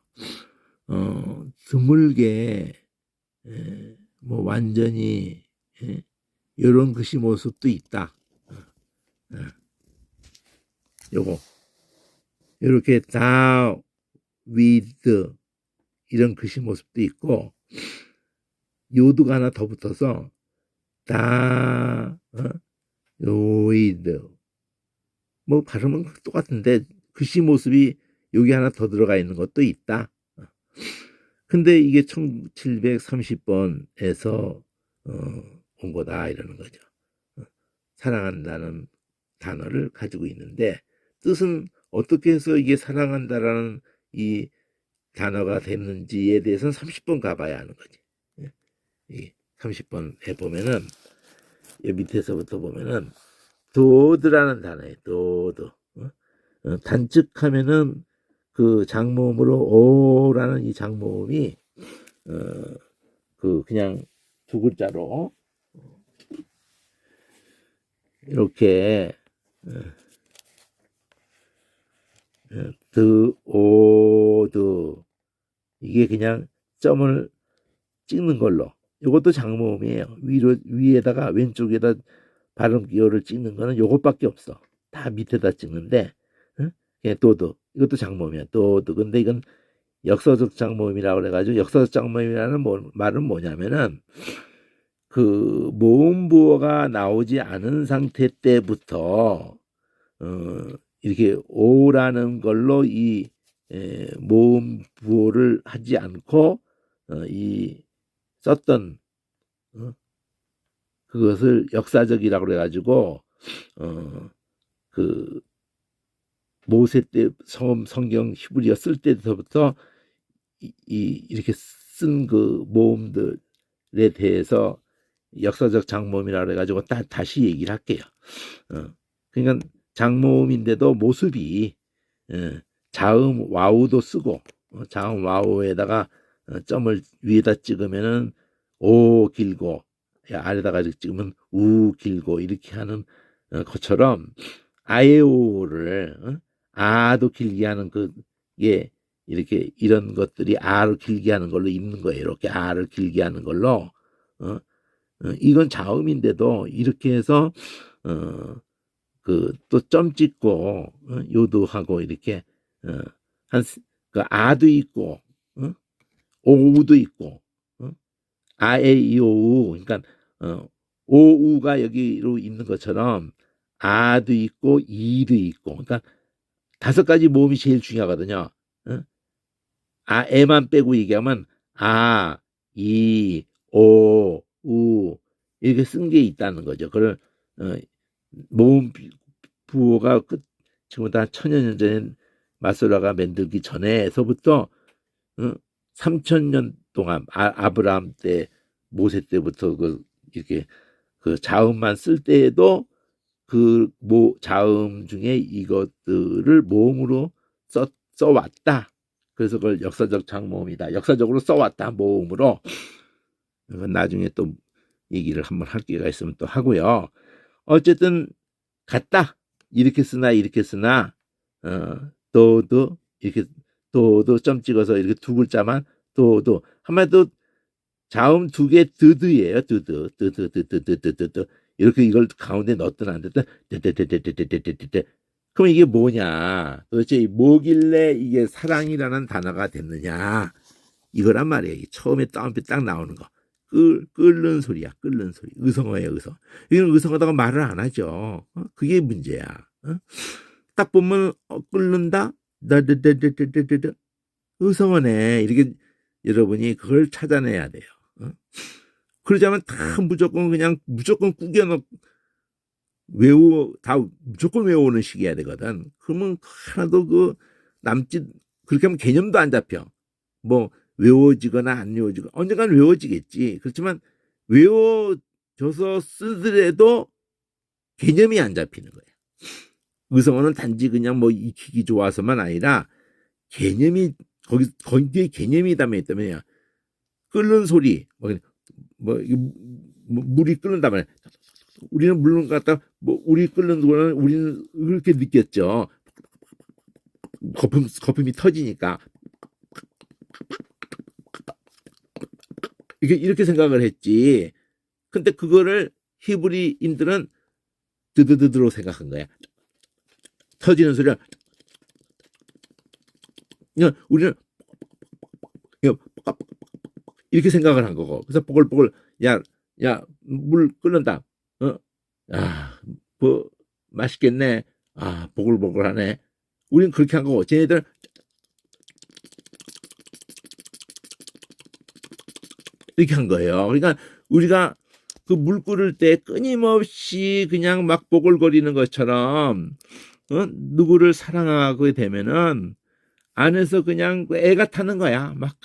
드물게 뭐 완전히 이런 글씨 모습도 있다. 요거 이렇게 다위드 이런 글씨 모습도 있고 요드가 하나 더 붙어서 다위드 뭐 발음은 똑같은데 글씨 모습이 여기 하나 더 들어가 있는 것도 있다. 근데 이게 1730번에서 온 거다 이러는 거죠. 사랑한다는 단어를 가지고 있는데 뜻은 어떻게 해서 이게 사랑한다라는 이 단어가 됐는지에 대해서는 30번 가봐야 하는 거지. 이 30번에 보면은 이 밑에서부터 보면은 도드라는 단어예요. 도드. 단측하면은 그 장모음으로 오라는 이 장모음이 그 그냥 두 글자로 이렇게 드오드 이게 그냥 점을 찍는 걸로 이것도 장모음이에요. 위에다가 왼쪽에다 발음 기호를 찍는 거는 요것밖에 없어. 다 밑에다 찍는데 그냥 도드 이것도 장모음이야. 도드 근데 이건 역사적 장모음이라고 그래가지고 역사적 장모음이라는 말은 뭐냐면은 그 모음 부호가 나오지 않은 상태 때부터 이렇게 오라는 걸로 이 모음 부호를 하지 않고 이 썼던 그것을 역사적이라고 그래가지고 그 모세 때 성경 히브리어 쓸 때부터 이렇게 쓴 그 모음들에 대해서 역사적 장모음이라고 해가지고 다시 얘기를 할게요. 그러니까 장모음인데도 모습이 자음 와우도 쓰고 자음 와우에다가 점을 위에다 찍으면은 오 길고 아래다가 찍으면 우 길고 이렇게 하는 것처럼 아에오를 아도 길게 하는 그게 이렇게 이런 것들이 아를 길게 하는 걸로 있는 거예요. 이렇게 아를 길게 하는 걸로 이건 자음인데도 이렇게 해서 그 또 점 찍고 요도하고 이렇게 그 아도 있고 오우도 있고 아에이오우 그러니까 오우가 여기로 있는 것처럼 아도 있고 이도 있고 그러니까 5가지 모음이 제일 중요하거든요. 에만 빼고 얘기하면 아, 이, 오, 우 이렇게 쓴 게 있다는 거죠. 그걸 모음 부호가 지금부터 한 1000년 전에 마소라가 만들기 전에서부터 3000년 동안 아브라함 때 모세 때부터 이렇게 그 자음만 쓸 때에도 그 자음 중에 이것들을 모음으로 써왔다. 그래서 그걸 역사적 장모음이다. 역사적으로 써왔다. 모음으로. 나중에 또 얘기를 한번 할 기회가 있으면 또 하고요. 어쨌든 같다. 이렇게 쓰나 도도 이렇게 도도 점 찍어서 이렇게 두 글자만 도도 한마디로 자음 2개 드드예요. 드드 이렇게 이걸 가운데 넣었든 안 됐든 그럼 이게 뭐냐 도대체 뭐길래 이게 사랑이라는 단어가 됐느냐 이거란 말이에요. 처음에 따옴표 딱 나오는 거 끓는 소리야. 끓는 소리 의성어예요. 의성 이건 의성어다가 말을 안 하죠. 그게 문제야. 딱 보면 끓는다 의성어네 이렇게 여러분이 그걸 찾아내야 돼요. 그러자면 다 무조건 구겨놓고 무조건 외우는 식이어야 되거든. 그러면 하나도 남짓 그렇게 하면 개념도 안 잡혀. 뭐 외워지거나 안 외워지거나 언젠간 외워지겠지. 그렇지만 외워져서 쓰더라도 개념이 안 잡히는 거야. 의성어는 단지 그냥 뭐 익히기 좋아서만 아니라 개념이 거기에 개념이 담겨있다면요. 끓는 소리 물이 끓는다 말이야. 우리는 물론 갖다 우리 끓는 거는 우리는 그렇게 느꼈죠. 거품이 터지니까 이렇게 생각을 했지. 근데 그거를 히브리인들은 드드드드로 생각한 거야. 터지는 소리를 우리는 이렇게 생각을 한 거고. 그래서 뽀글뽀글 물 끓는다. 뭐 맛있겠네. 보글보글하네. 우린 그렇게 한 거고. 쟤네들 이렇게 한 거예요. 그러니까 우리가 그 물 끓을 때 끊임없이 그냥 막 보글거리는 것처럼 누구를 사랑하게 되면은 안에서 그냥 애가 타는 거야. 막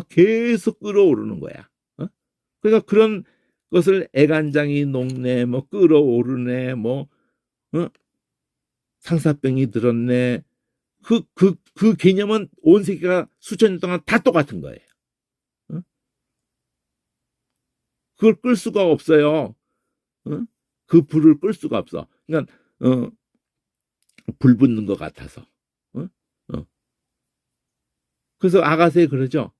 계속 끓어오르는 거야. 그러니까 그런 것을 애간장이 녹네, 뭐 끓어오르네, 뭐 상사병이 들었네. 그 개념은 온 세계가 수천 년 동안 다 똑같은 거예요. 어? 그걸 끌 수가 없어요. 어? 그 불을 끌 수가 없어. 그러니까 불 붙는 것 같아서. 어? 어. 그래서 아가새에 그러죠.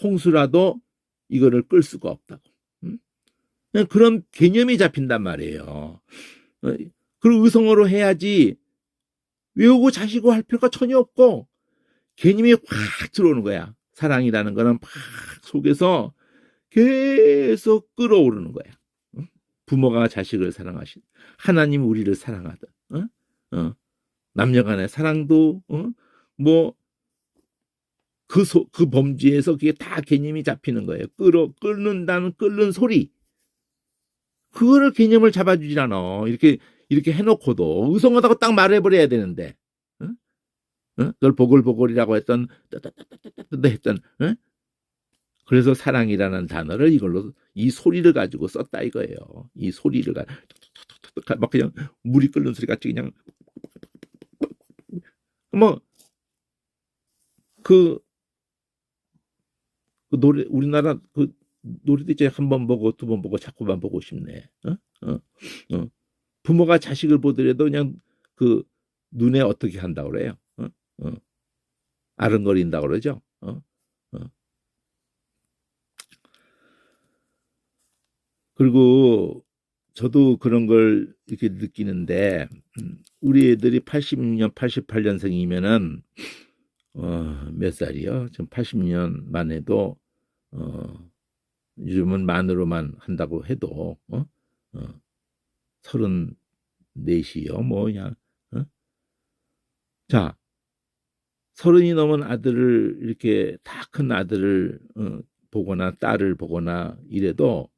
홍수라도 이거를 끌 수가 없다고. 그냥 그런 개념이 잡힌단 말이에요. 그리고 의성어로 해야지 외우고 자시고 할 필요가 전혀 없고 개념이 확 들어오는 거야. 사랑이라는 거는 막 속에서 계속 끌어오르는 거야. 부모가 자식을 사랑하신 하나님이 우리를 사랑하듯 남녀간의 사랑도 뭐 그 범주에서 그게 다 개념이 잡히는 거예요. 끓는다는 끓는 소리. 그거를 개념을 잡아주질 않아. 이렇게 해놓고도 의성하다고 딱 말해버려야 되는데. 그걸 보글보글이라고 했던 그래서 사랑이라는 단어를 이걸로 이 소리를 가지고 썼다 이거예요. 이 소리를 막 그냥 물이 끓는 소리 같이 그냥 그 노래 우리나라 그 노래도 이제 한 번 보고 두 번 보고 자꾸만 보고 싶네. 부모가 자식을 보더라도 그냥 그 눈에 어떻게 한다고 그래요? 아른거린다고 그러죠. 그리고 저도 그런 걸 이렇게 느끼는데 우리 애들이 80년, 88년생이면은 몇 살이요? 지금 80년만 해도 요즘은 만으로만 한다고 해도 34이요. 뭐 그냥 자 30이 넘은 아들을 이렇게 다 큰 아들을 보거나 딸을 보거나 이래도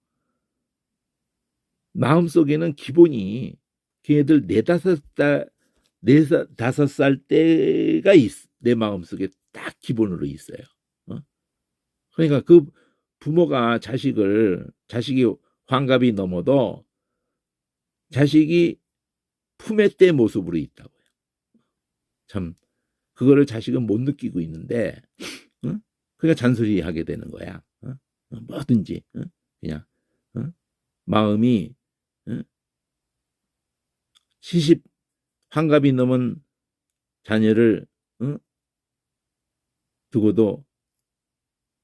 마음속에는 기본이 걔네들 4-5살 때가 내 마음속에 딱 기본으로 있어요. 그러니까 그 부모가 자식이 환갑이 넘어도 자식이 품에 때 모습으로 있다고요. 참 그거를 자식은 못 느끼고 있는데 그러니까 잔소리하게 되는 거야. 뭐든지 그냥 마음이 시집 환갑이 넘은 자녀를 두고도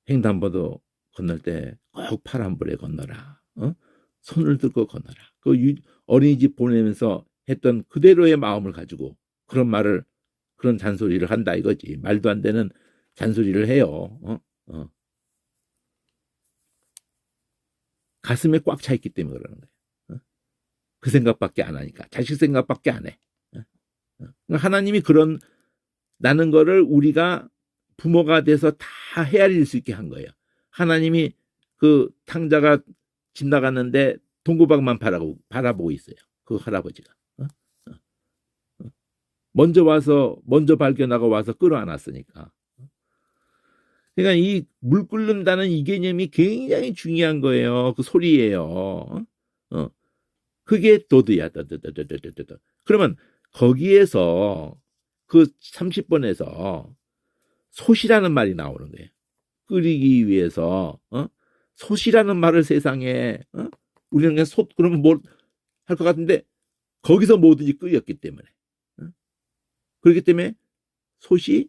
횡단보도 건널 때 꼭 파란불에 건너라. 손을 들고 건너라. 그 어린이집 보내면서 했던 그대로의 마음을 가지고 그런 잔소리를 한다 이거지. 말도 안 되는 잔소리를 해요. 가슴에 꽉 차 있기 때문에 그러는 거예요. 그 생각밖에 안 하니까. 자식 생각밖에 안 해. 하나님이 나는 거를 우리가 부모가 돼서 다 헤아릴 수 있게 한 거예요. 하나님이 그 탕자가 집 나갔는데 동구박만 바라보고 있어요. 그 할아버지가. 먼저 발견하고 와서 끌어안았으니까. 그러니까 이 물 끓는다는 이 개념이 굉장히 중요한 거예요. 그 소리예요. 그게 도드야. 그러면 거기에서 그 30번에서 솥이라는 말이 나오는 거예요. 끓이기 위해서 솥이라는 말을 세상에 우리는 그냥 솥 그러면 뭘 할 것 같은데 거기서 뭐든지 끓였기 때문에 그렇기 때문에 솥이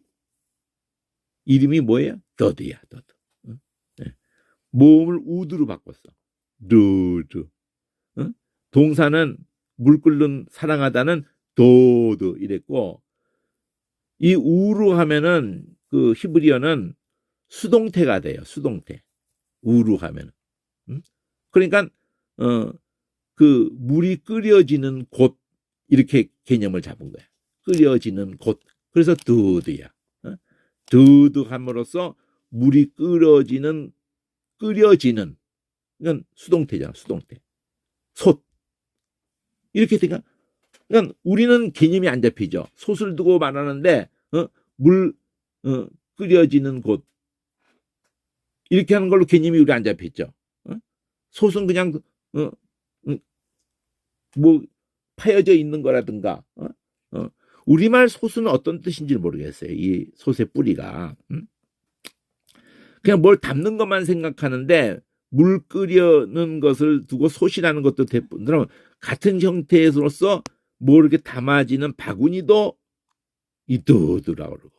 이름이 뭐예요? 더드야. 더드. 모음을 우드로 바꿨어. 두두. 동사는 물 끓는 사랑하다는 도드 이랬고 이 우루 하면은 그 히브리어는 수동태가 돼요. 수동태. 우루 하면은. 그러니까 그 물이 끓여지는 곳 이렇게 개념을 잡은 거야. 끓여지는 곳. 그래서 두드야. 두드 함으로써 물이 끓여지는 이건 수동태잖아. 수동태. 솥. 이렇게 되니까 그러니까 우리는 개념이 안 잡히죠. 솥을 두고 말하는데 물 끓여지는 곳 이렇게 하는 걸로 개념이 우리 안 잡혔죠. 솥은 그냥 뭐 파여져 있는 거라든가 우리말 솥은 어떤 뜻인지 모르겠어요. 이 솥의 뿌리가. 그냥 뭘 담는 것만 생각하는데 물 끓여는 것을 두고 솥이라는 것도 대부분 같은 형태로서 뭐 이렇게 담아지는 바구니도 이두두라고 그러고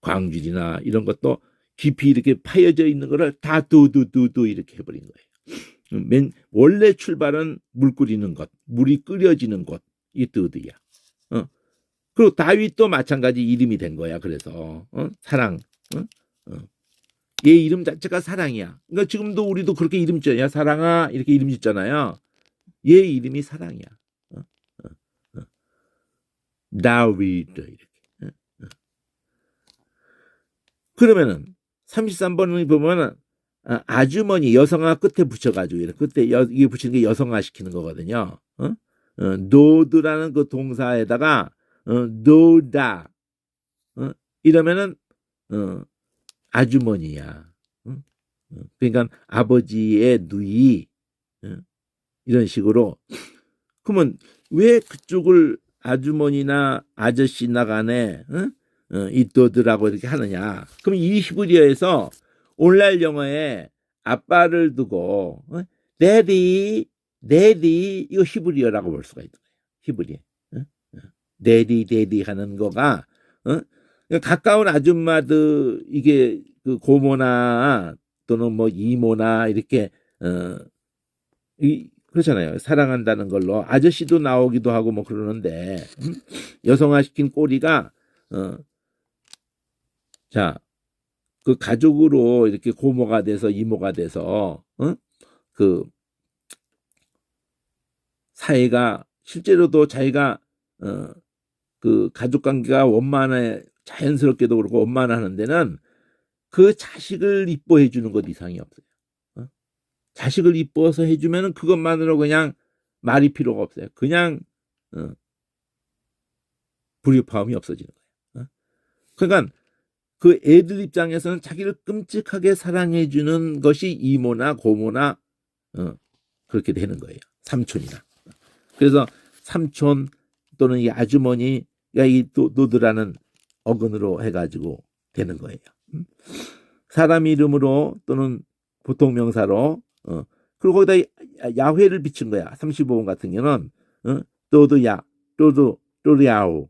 광줄이나 이런 것도 깊이 이렇게 파여져 있는 거를 다 두두두두 이렇게 해버린 거예요. 원래 출발은 물 끓이는 것, 물이 끓여지는 곳, 이 두두야. 그리고 다윗도 마찬가지 이름이 된 거야. 그래서 사랑. 얘 이름 자체가 사랑이야. 그러니까 지금도 우리도 그렇게 이름 지어야 사랑아 이렇게 이름 짓잖아요. 얘 이름이 사랑이야. 다윗 이렇게. 그러면은 33번을 보면은 아주머니 여성아 끝에 붙여가지고 이렇게 끝에 이게 붙이는 게 여성화 시키는 거거든요. 노드라는 그 동사에다가 노다 이러면은 아주머니야. 그러니까 아버지의 누이 이런 식으로. 그러면 왜 그쪽을 아주머니나 아저씨나 간에 이또드라고 이렇게 하느냐. 그럼 이 히브리어에서 오늘날 영어에 아빠를 두고 데디 이거 히브리어라고 볼 수가 있는 거예요. 히브리어. 데디 하는 거가 가까운 아줌마들 이게 그 고모나 또는 뭐 이모나 이렇게 그렇잖아요. 사랑한다는 걸로 아저씨도 나오기도 하고 뭐 그러는데 여성화시킨 꼬리가 자, 그 가족으로 이렇게 고모가 돼서 이모가 돼서 그 사이가 실제로도 자기가 그 가족 관계가 원만해 자연스럽게도 그렇고 원만하는 데는 그 자식을 이뻐해 주는 것 이상이 없어요. 자식을 이뻐서 해주면은 그것만으로 그냥 말이 필요가 없어요. 그냥 불협화음이 없어지는 거예요. 그러니까 그 애들 입장에서는 자기를 끔찍하게 사랑해주는 것이 이모나 고모나 그렇게 되는 거예요. 삼촌이나. 그래서 삼촌 또는 이 아주머니가 이 노드라는 어근으로 해가지고 되는 거예요. 사람 이름으로 또는 보통 명사로 그리고 거기다 야훼를 비춘 거야. 35번 같은 경우는 또드야 또드야오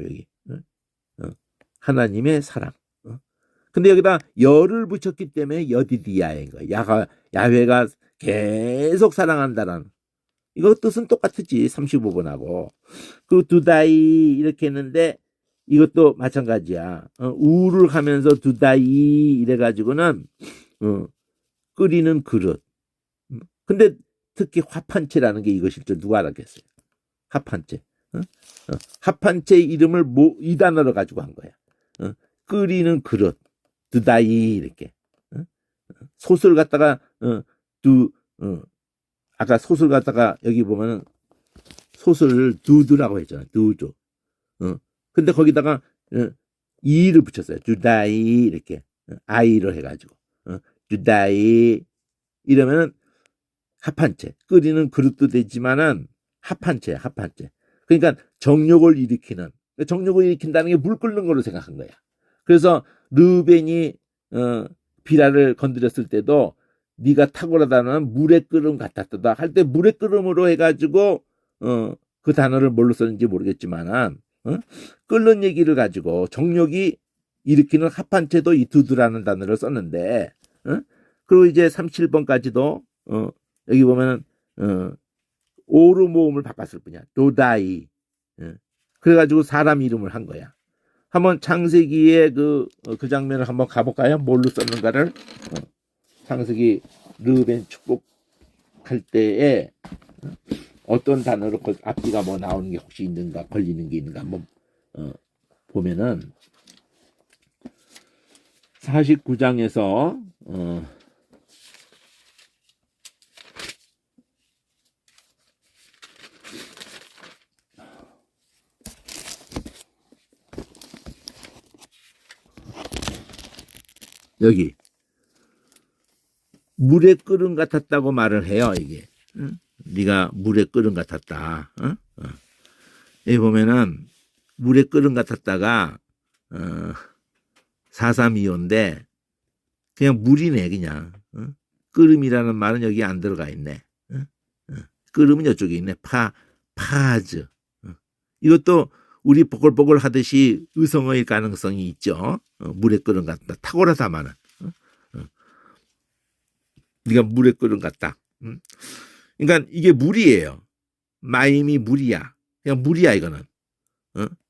여기 하나님의 사랑. 근데 여기다 열을 붙였기 때문에 여디디야인 거야. 야훼가 계속 사랑한다는 이거 뜻은 똑같지. 35번하고 그 두다이 이렇게 했는데 이것도 마찬가지야. 우를 하면서 두다이 이래가지고는 끓이는 그릇. 근데 특히 화판채라는 게 이것일 줄 누가 알았겠어요. 화판채. 화판채 이름을 이 단어로 가지고 한 거야. 끓이는 그릇. 두다이 이렇게. 솥을 갖다가 아까 솥을 갖다가 여기 보면은 솥을 두두라고 했잖아요. 두두. 근데 거기다가 이를 붙였어요. 두다이 이렇게 아이를 해가지고 두다이 이러면은 합한채 끓이는 그릇도 되지만은 합한채. 그러니까 정욕을 일으킨다는 게 물 끓는 거로 생각한 거야. 그래서 르벤이 비라를 건드렸을 때도 네가 탁월하다는 물의 끓음 같았다 할 때 물의 끓음으로 해가지고 그 단어를 뭘로 썼는지 모르겠지만은 끓는 얘기를 가지고 정욕이 일으키는 합한채도 이 두두라는 단어를 썼는데 그리고 이제 37번까지도 여기 보면은 오르 모음을 바꿨을 뿐이야. 도다이. 그래가지고 사람 이름을 한 거야. 한번 창세기의 그 장면을 한번 가볼까요? 뭘로 썼는가를. 창세기 르벤 축복할 때에 어떤 단어로 앞뒤가 뭐 나오는 게 혹시 있는가 걸리는 게 있는가 한번 보면은 49장에서 여기 물의 끓음 같았다고 말을 해요. 이게 네가 물의 끓음 같았다. 여기 보면은 물에 끓은 같았다가 432호인데 그냥 물이네 그냥. 끓음이라는 말은 여기 안 들어가 있네. 끓음은 이쪽에 있네. 파즈. 이것도 우리 보글보글 하듯이 의성어일 가능성이 있죠. 물에 끓은 같다. 탁월하다마는. 네가 물에 끓은 같다. 그러니까 이게 물이에요. 마임이 물이야. 그냥 물이야 이거는.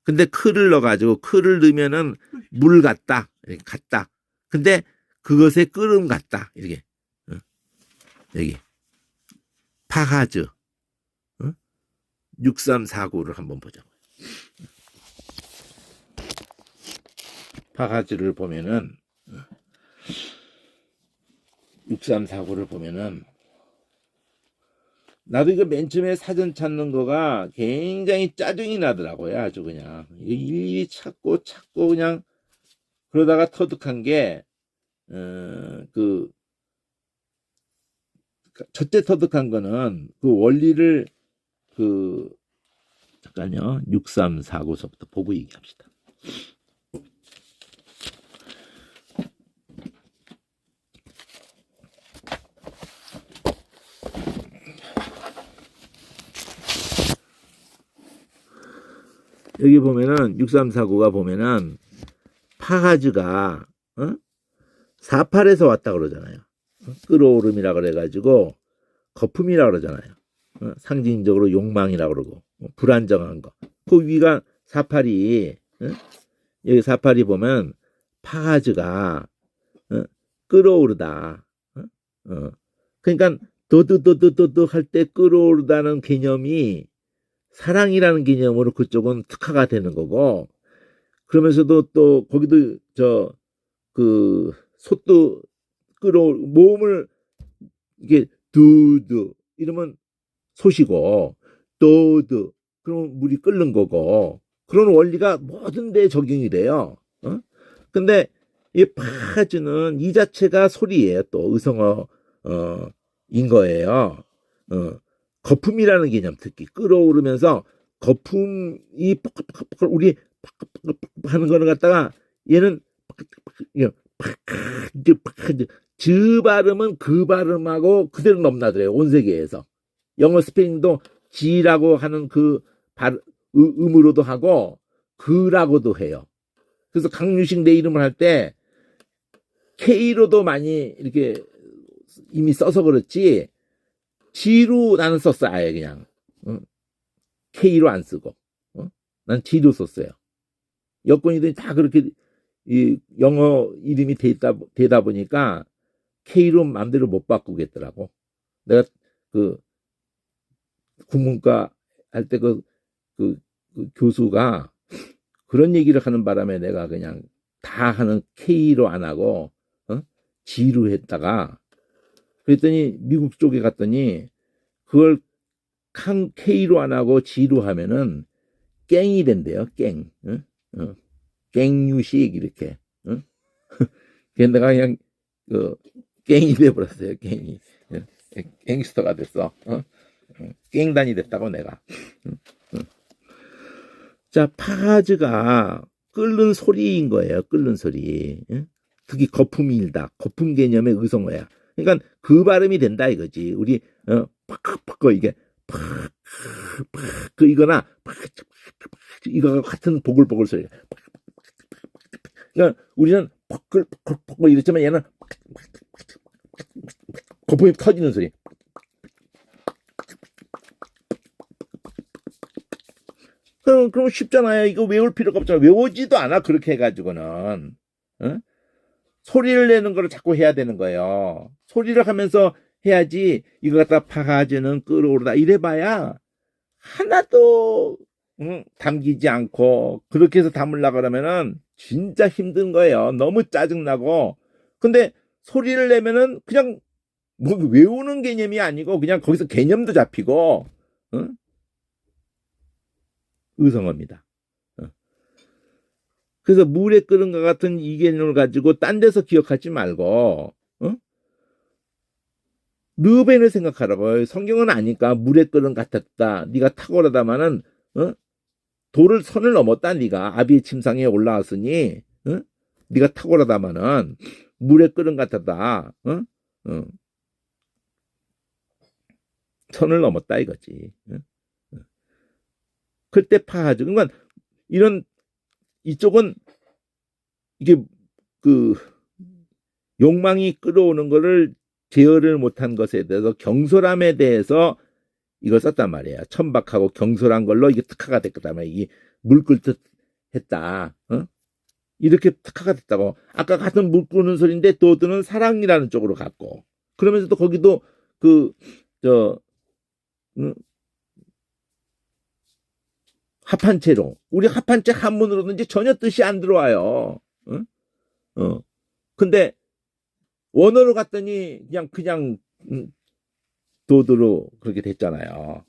근데 크를 넣어가지고 크를 넣으면은 물 같다. 이렇게 같다. 근데 그것에 끓음 같다. 이렇게. 여기. 파하즈. 6349를 한번 보자고요. 파하즈를 보면은 6349를 보면은 나도 이거 맨 처음에 사전 찾는 거가 굉장히 짜증이 나더라고요. 아주 그냥 일일이 찾고 그냥 그러다가 터득한 게 첫째 터득한 거는 그 원리를 잠깐요. 6349서부터 보고 얘기합시다. 여기 보면은 6349가 보면은 파하즈가 48에서 왔다 그러잖아요. 끓어오름이라 그래가지고 거품이라 그러잖아요. 상징적으로 욕망이라 그러고 불안정한 거. 그 위가 48이 여기 48이 보면 파하즈가 끓어오르다. 그러니까 도드도드도드 할 때 끓어오르다는 개념이 사랑이라는 개념으로 그쪽은 특화가 되는 거고, 그러면서도 또 거기도 솥도 몸을 이게 두두 이러면 솥이고 도드 그러면 물이 끓는 거고, 그런 원리가 모든 데 적용이 돼요. 근데 이 파즈는 이 자체가 소리예요. 또 의성어 인 거예요. 거품이라는 개념, 특히 끓어오르면서 거품이 퍽퍽퍽 우리 하는 거는 갖다가 얘는 즈 발음은 그 발음하고 그대로 넘나들어요. 온 세계에서. 영어 스페인도 G라고 하는 그 음으로도 하고 그라고도 해요. 그래서 강유식 내 이름을 할 때 K로도 많이 이렇게 이미 써서 그렇지 G로 나는 썼어. 아예 그냥 K로 안 쓰고 난 G로 썼어요. 여권이들이 다 그렇게 이 영어 이름이 되다 보니까 K로 마음대로 못 바꾸겠더라고. 내가 그 국문과 할 때 그 교수가 그런 얘기를 하는 바람에 내가 그냥 다 하는 K로 안 하고 G로 했다가, 그랬더니 미국 쪽에 갔더니 그걸 K로 안 하고 G로 하면은 깽이 된대요. 깽. 깽유식 이렇게. 그래서 내가 그냥 깽이 돼버렸어요. 깽이. 갱스터가 됐어. 깽단이 됐다고 내가. 자, 파즈가 끓는 소리인 거예요. 끓는 소리. 특히 거품이 일다. 거품 개념의 의성어야. 그러니까 그 발음이 된다 이거지. 우리 팍팍 이게 팍팍 이거나 이거 같은 보글보글 소리. 그러니까 우리는 퍽퍽퍽 이랬지만 얘는 거품이 터지는 소리. 그럼 쉽잖아요. 이거 외울 필요가 없잖아. 외우지도 않아. 그렇게 해가지고는. 소리를 내는 걸 자꾸 해야 되는 거예요. 소리를 하면서 해야지. 이거 갖다 파가지는 끓어오르다 이래봐야 하나도 담기지 않고, 그렇게 해서 담으려고 그러면은 진짜 힘든 거예요. 너무 짜증나고. 근데 소리를 내면은 그냥 뭐 외우는 개념이 아니고 그냥 거기서 개념도 잡히고 의성어입니다. 그래서 물에 끓은 것 같은 이 개념을 가지고 딴 데서 기억하지 말고 르벤을 생각하라고. 성경은 아니까 물에 끓은 같았다. 네가 탁월하다마는 선을 넘었다. 네가 아비의 침상에 올라왔으니, 응? 네가 탁월하다마는 물에 끓은 같았다. 응? 응. 선을 넘었다 이거지. 응? 그때 파하죠. 그러니까 이런 이쪽은 이게 그 욕망이 끌어오는 거를 제어를 못한 것에 대해서 경솔함에 대해서 이걸 썼단 말이야. 천박하고 경솔한 걸로 이게 특화가 됐단 말이야. 이게 물 끓듯 했다. 어? 이렇게 특화가 됐다고. 아까 같은 물 끓는 소리인데 또드는 사랑이라는 쪽으로 갔고. 그러면서 또 거기도 저 응? 합한체로 우리 합한체 한문으로든지 전혀 뜻이 안 들어와요. 응? 근데 원어로 갔더니 그냥 도드로 그렇게 됐잖아요.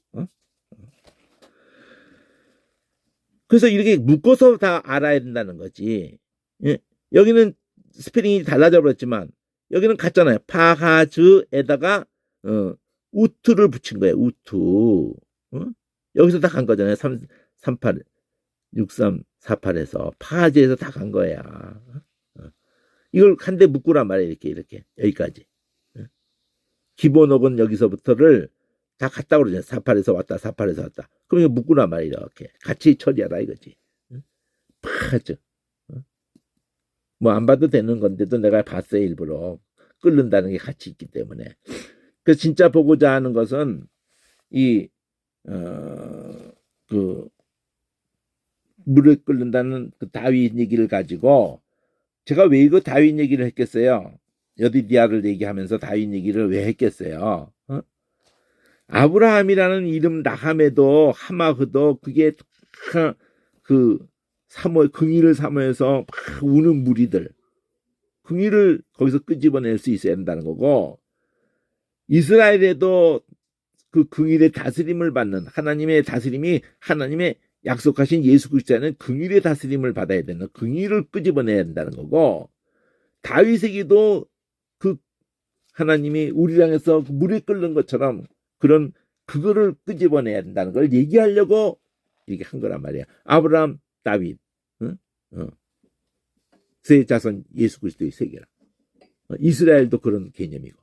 그래서 이렇게 묶어서 다 알아야 된다는 거지. 예? 여기는 스페링이 달라져 버렸지만 여기는 같잖아요. 파하즈에다가 우투를 붙인 거예요. 우투. 여기서 다 간 거잖아요. 38, 63, 48에서 파하즈에서 다 간 거야. 이걸 한 대 묶으란 말이에요. 이렇게 여기까지. 기본어근 여기서부터를 다 갔다 그러잖아요. 48에서 왔다, 48에서 왔다. 그럼 이거 묶으란 말이에요. 이렇게 같이 처리하라 이거지. 파하즈. 뭐 안 봐도 되는 건데도 내가 봤어요. 일부러 끓는다는 게 같이 있기 때문에. 그래서 진짜 보고자 하는 것은 이 그 물을 끓는다는 그 다윗 얘기를 가지고 제가 왜 이거 다윗 얘기를 했겠어요? 여디디아를 얘기하면서 다윗 얘기를 왜 했겠어요? 아브라함이라는 이름 나함에도 하마흐도 그게 그 사모 긍이를 사모해서 막 우는 무리들 긍이를 거기서 끄집어낼 수 있어야 된다는 거고 이스라엘에도 그 긍일의 다스림을 받는 하나님의 다스림이 하나님의 약속하신 예수 그리스도는 긍일의 다스림을 받아야 되는 긍일을 끄집어내야 된다는 거고 다윗에게도 그 하나님이 우리를 향해서 물에 끓는 것처럼 그런 그거를 끄집어내야 된다는 걸 얘기하려고 이렇게 한 거란 말이야. 아브라함, 다윗, 응? 세 자손 예수 그리스도의 세계라. 이스라엘도 그런 개념이고.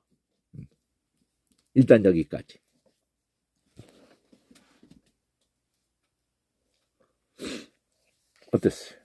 일단 여기까지. 어땠어요?